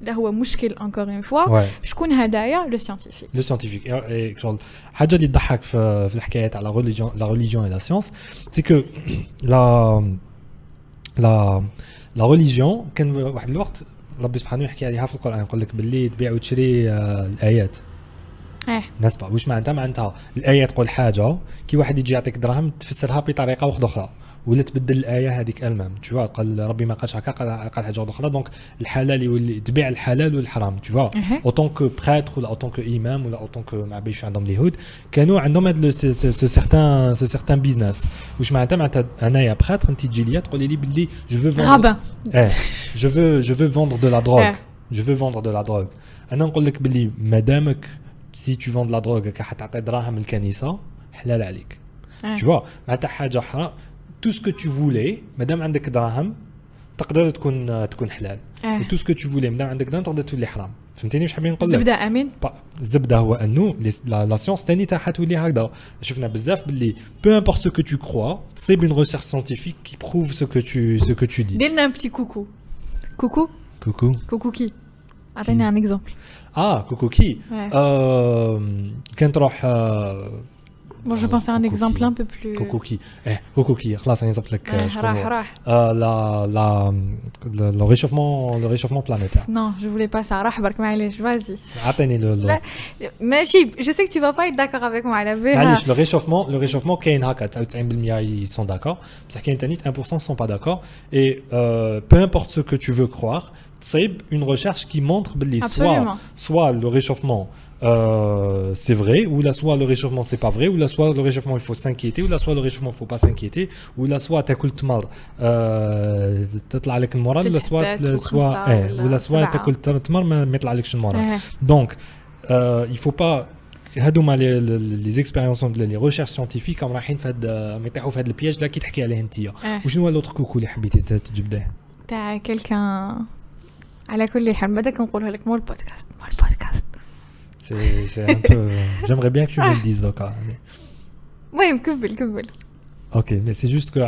Là هو مشكل encore une fois شكون هدايا le scientifique حاجه اللي تضحك في الحكايات على la religion et la science c'est que la religion كان واحد الوقت ربي سبحانه يحكي عليها في القران يقول لك باللي تبيع وتشري الايات نسبة واش معناتها الايه تقول حاجه كي واحد يجي يعطيك دراهم تفسرها بطريقه واحده اخرى ولا تبدل الايه هذيك المام tu vois قال ربي ما قالش هكا قال حاجه اخرى دونك الحلال يولي تبيع الحلال والحرام tu vois autant que prêtre ولا autant que imam ولا autant que ما بيش عندهم اليهود كانوا عندهم هذا سو سيغتان بيزنس واش معناتها انايا prêtre انت تجي لي تقولي لي باللي je veux vendre je veux vendre de la drogue je veux vendre de la drogue انا نقول لك باللي مادامك si tu vends de la drogue كحتعطي دراهم الكنيسه حلال عليك tu vois معناتها حاجه حرام tout ce que tu voulais مادام عندك دراهم تقدر تكون حلال tout ce que tu voulais مادام عندك دراهم تقدر تولي حرام فهمتني واش حابين نقول لك الزبده امين الزبده هو انه لا سيونس ثاني تاعها تولي هكذا شفنا بزاف باللي peu importe ce que tu crois c'est une recherche scientifique qui prouve ce que tu dis ديرنا un petit coucou qui عطينا un exemple coucou qui كان تروح Bon, je pense à un exemple un peu plus. Kokoki, خلاص نضبط لك le réchauffement planétaire. Non, je voulais pas ça. راح برك معليش, vas-y. عطيني le. ماشي, je sais que tu vas pas être d'accord avec moi على بالها. معليش, le réchauffement كاين هكا 99% ils sont d'accord, بصح كاين تاني 1% sont pas d'accord et peu importe ce que tu veux croire, c'est une recherche qui montre باللي soit le réchauffement c'est vrai, ou la soit le réchauffement c'est pas vrai, ou la soit le réchauffement il faut s'inquiéter, ou la soit le réchauffement il faut pas s'inquiéter, ou la soit تاكل تمر تطلع لك المرض, la soit ou la soit تاكل تمر ما يطلعلكش المرض. Donc il faut pas هادوما لي اكسبيريونس لي ريشيرش ساينتيفيك رايحين في هذا يطيحوا في هذا البياج لا كي تحكي عليه انت. وشنو هو لوتر كوكو اللي حبيتي تجبديه تاع كلكان؟ على كل حال بعدا كنقولها لك مول البودكاست. C'est un peu... J'aimerais bien que tu me le dises, d'accord. Oui, كمل. Ok, mais c'est juste que tu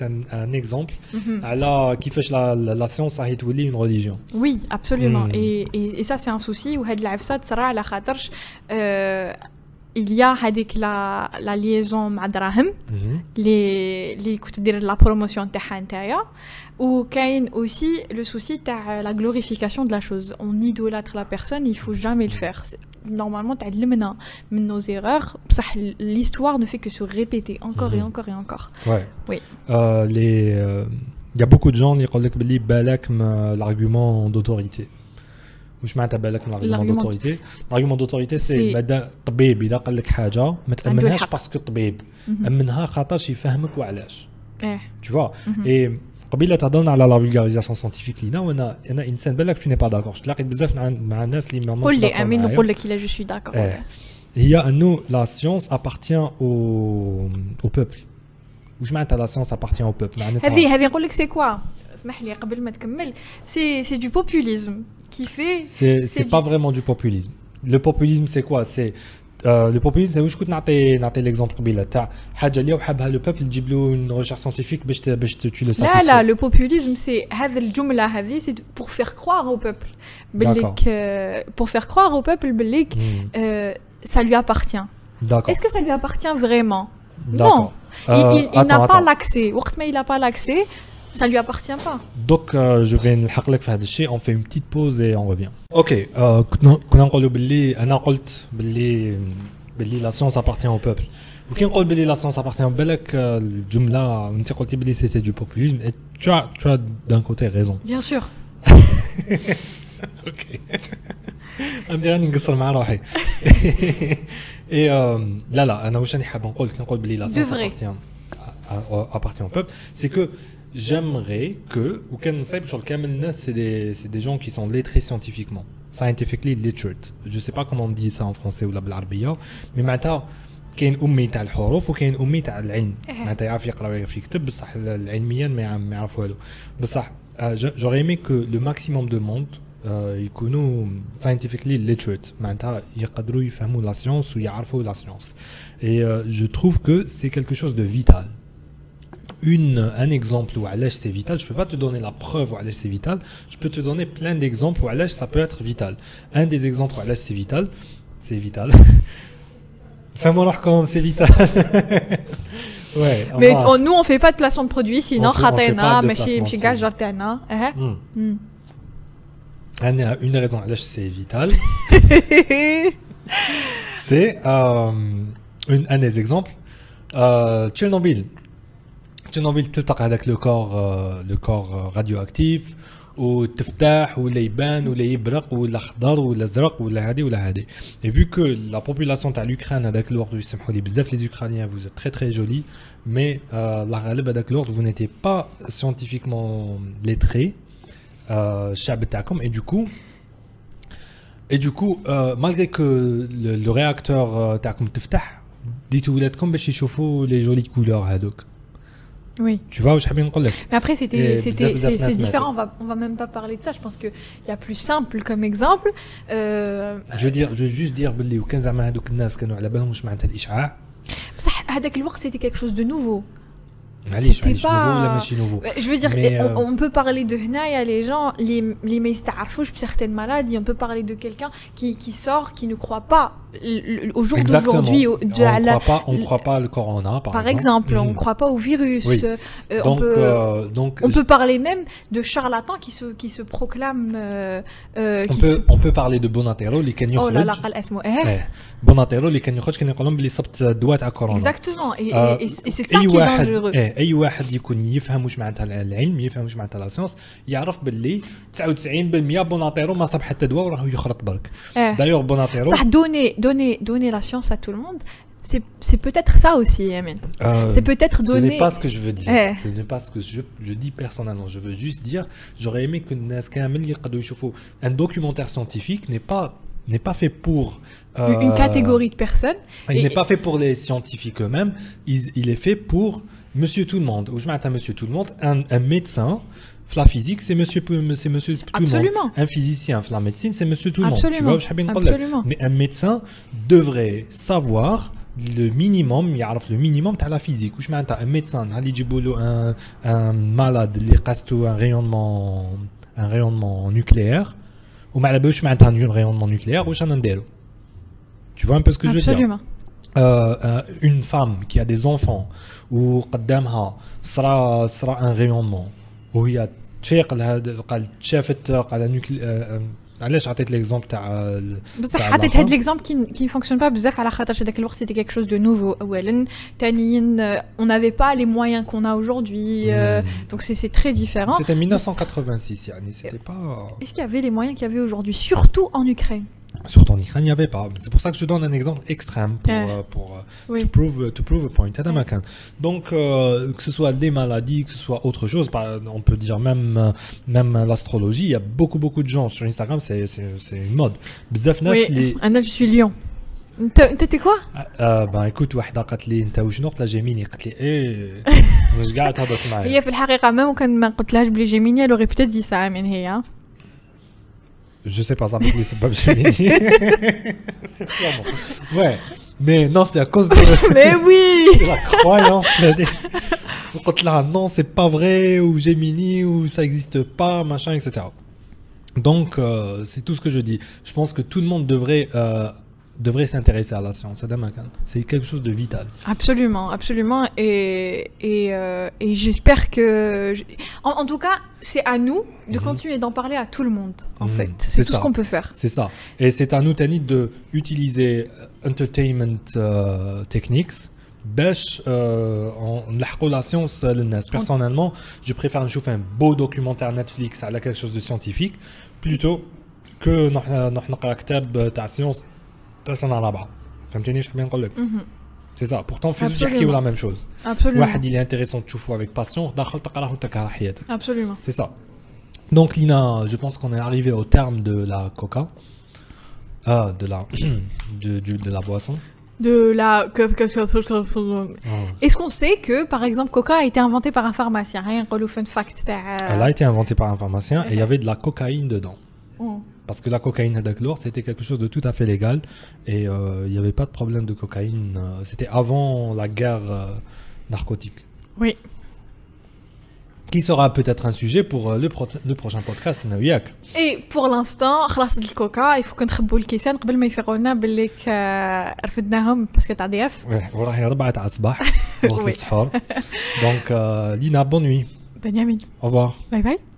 as un exemple على كيفاش la science راهي تولي une religion. Oui, absolument. Et ça c'est un souci وهاد العفسه تصرا على خاطرش il y a هذيك la liaison مع دراهم اللي كنت دير la promotion تاعها نتايا. Ou qu'il aussi le souci de la glorification de la chose. On idolâtre la personne, il faut jamais le faire. Normalement, nos erreurs, l'histoire ne fait que se répéter encore et encore et encore. Ouais. Oui. Y a beaucoup de gens qui disent l'argument d'autorité. واش معناتها بالك من l'argument d'autorité c'est ماذا طبيب اذا قال لك حاجه ما تامنهاش باسكو طبيب امنها خاطرش يفهمك وعلاش. Tu vois. Et قبيله تهضرنا على لا فولغاريزاسيون ساينتيفيك لينا وانا انسان بالك تو ني با داكور. تلاقيت بزاف مع الناس اللي ما قول لي امين نقول لك الا جو سوي داكور. هي انه لا سيونس ابارتيان او بوبل. واش معناتها لا سيونس ابارتيان او بوبل؟ معناتها هذه نقول لك سي كوا اسمح لي قبل ما تكمل سي دو بوبوليزم qui fait c'est pas vraiment du populisme. Le populisme c'est quoi? C'est le populisme c'est واش كنت نعطي l'exemple قبيله تاع حاجه اللي وحبها لو بوبل تجيب له اون ريشيرش ساينتيفيك باش tu le satisfais. لا le populisme c'est هذه الجمله هذه c'est pour faire croire au peuple بالليك pour faire croire au peuple بالليك ça lui appartient. D'accord. Est-ce que ça lui appartient vraiment? D'accord. Non. Il n'a pas l'accès. وقت ما il n'a pas l'accès ça lui appartient pas. Donc je vais نلحق لك في هذا الشيء. On fait une petite pause et on revient. OK. كنا نقولوا باللي انا قلت باللي la science appartient au peuple. Ou qui نقول بلي la science appartient au بالك الجملة انت قلتي بلي c'était du populisme et tu as d'un côté raison. Bien sûr. OK. عندي راني نقصر مع روحي. Et لا انا واش راني حاب نقول كي نقول بلي la science appartient au peuple, c'est que j'aimerais que ou كان نصايب شغل كامل الناس c'est des gens qui sont lettrés scientifiquement. Scientifically literate. Je sais pas comment on dit ça en français ou la بالعربية, mais معناتها كاين امي تاع الحروف وكاين امي تاع العلم معناتها يعرف يقرا ويعرف يكتب بصح علميا ما يعرف والو بصح j'aurais aimé que le maximum de monde يكونوا scientifically literate معناتها يقدروا يفهموا la science ويعرفوا la science et je trouve que c'est quelque chose de vital. Un exemple où علاش c'est vital, je peux pas te donner la preuve où علاش c'est vital, je peux te donner plein d'exemples où علاش ça peut être vital. Un des exemples où علاش c'est vital Fais-moi voir comment c'est vital. Ouais. Mais nous on fait pas de placement de produits sinon خاطينا ماشي كاع تاعنا. Une raison علاش c'est vital. C'est un des exemples. Tchernobyl تلتقى هذاك le corps radioactif وتفتح ولا يبان ولا يبرق ولا خضر ولا زرق ولا هادي ولا هادي. Et vu que la population تاع l'Ukraine هذاك الوقت يسمحوا لي بزاف les Ukrainiens vous êtes très très jolis mais la غالب هذاك الوقت vous n'étiez pas scientifiquement lettrés الشعب تاعكم et du coup malgré que le réacteur تاعكم تفتح ديتوا ولادكم باش يشوفوا les jolies couleurs هذوك. Oui. Tu vois où je bien dire. Mais après c'est différent, on va même pas parler de ça, je pense que il y a plus simple comme exemple. Je veux juste dire بلي وكان زعما هذوك الناس كانوا على بالهم واش معناتها الاشعاع. بصح هذاك الوقت c'était quelque chose de nouveau. C'était pas nouveau. Je veux dire, on peut parler de Hnaïa, les gens, les meistarfouch, certaines maladies, on peut parler de quelqu'un qui sort, qui ne croit pas au jour d'aujourd'hui. On ne croit pas le corona, par exemple. On ne croit pas au virus. Oui. On peut parler même de charlatans qui se proclament. On peut parler de Bonatero, les كان يخرج. Oh là là, قال اسمه. Bonatero, les كان يخرج كان يقولون بلي صبت دواء تاع كورونا. Exactement. Et c'est ça qui est dangereux. اي واحد يكون يفهم واش معناتها العلم يفهم واش معناتها لا سيونس يعرف باللي 99% بوناتيرو ما صاب حتى دواء وراه يخلط برك. D'ailleurs بوناتيرو صح donner la science à tout le monde. C'est peut-être ça aussi, Yamin. C'est peut-être donner. Ce n'est pas ce que je veux dire. Ce n'est pas ce que je dis personnellement. Je veux juste dire, j'aurais aimé que un documentaire scientifique n'est pas fait pour une catégorie de personnes. Il n'est pas fait pour les scientifiques eux-mêmes. Il est fait pour Monsieur tout le monde. Ou je m'attends Monsieur tout le monde. Un médecin. La physique, c'est monsieur tout le monde. Un physicien, la médecine, c'est monsieur tout le monde. Tu vois, mais un médecin devrait savoir le minimum, il y a le minimum de la physique. Un médecin, un malade, il reste un rayonnement nucléaire. Ou un rayonnement nucléaire, ou tu vois un peu ce que je veux dire? Une femme qui a des enfants, ou sera un rayonnement. وهي تفيق لهذا قال شافت على نيوكلي علاش عطيت ليكزامبل تاع بصح عطيت هذا ليكزامبل كي فونكسيون با بزاف على خاطر هذاك الوقت سيتي كيك شوز دو نوفو اولا ثانيا on n'avait pas les moyens qu'on a aujourd'hui donc c'est très différent. C'était 1986 يعني c'était pas. Est-ce qu'il y avait les moyens qu'il y avait aujourd'hui surtout en Ukraine? Surtout en Ukraine, il n'y avait pas. C'est pour ça que je te donne un exemple extrême pour to prove a point. Donc, que ce soit des maladies, que ce soit autre chose, on peut dire même l'astrologie. Il y a beaucoup de gens sur Instagram, c'est une mode. Oui, Anna, je suis lion. T'étais quoi? Ben écoute, واحدة قالت لي أنت واش نقط لا جيميني قالت لي إيه واش قاعد تهضر معايا. هي في الحقيقة ما كان ما قلتلهاش بلي جيميني elle aurait peut-être dit ça من هي. Je sais pas ça avec les sebab Gemini. Ouais, mais non, c'est à cause de mais oui, la croyance. Là, non, c'est pas vrai ou Gemini ou ça existe pas, machin, etc. Donc c'est tout ce que je dis. Je pense que tout le monde devrait devrait s'intéresser à la science. C'est quelque chose de vital. Absolument, absolument. Et j'espère que... En tout cas, c'est à nous de continuer d'en parler à tout le monde, en fait. C'est tout ce qu'on peut faire. C'est ça. Et c'est à nous, Tanit, d'utiliser entertainment techniques. نلحقوا la science للناس. Personnellement, je préfère نشوف un beau documentaire Netflix على quelque chose de scientifique plutôt que نروح نقرا كتاب تاع سيونس تاع سنه رابعه. فهمتني اش نبغي نقول لك؟ C'est ça. Pourtant, فيزو يحكيوا la même chose. Absolument. واحد il est intéressant تشوفه avec passion, داخل تقراه وتكره حياتك. Absolument. C'est ça. Donc Lina, je pense qu'on est arrivé au terme de la coca, de la boisson. Est-ce qu'on sait que, par exemple, Coca a été inventé par un pharmacien? Fun fact. Elle a été inventée par un pharmacien et il y avait de la cocaïne dedans. Parce que la cocaïne d'Aklour, c'était quelque chose de tout à fait légal et il n'y avait pas de problème de cocaïne. C'était avant la guerre narcotique. Oui. Qui sera peut-être un sujet pour le prochain podcast, Nawiak. Et pour l'instant, خلاص الكوكا يفوك نخبوا الكيسان قبل ما يفيقوا لنا باللي رفدناهم باسكو تاع ضياف. وراهي 4 تاع الصباح وقت السحور. Donc Lina, bonne nuit. Benjamin. Au revoir. Bye bye.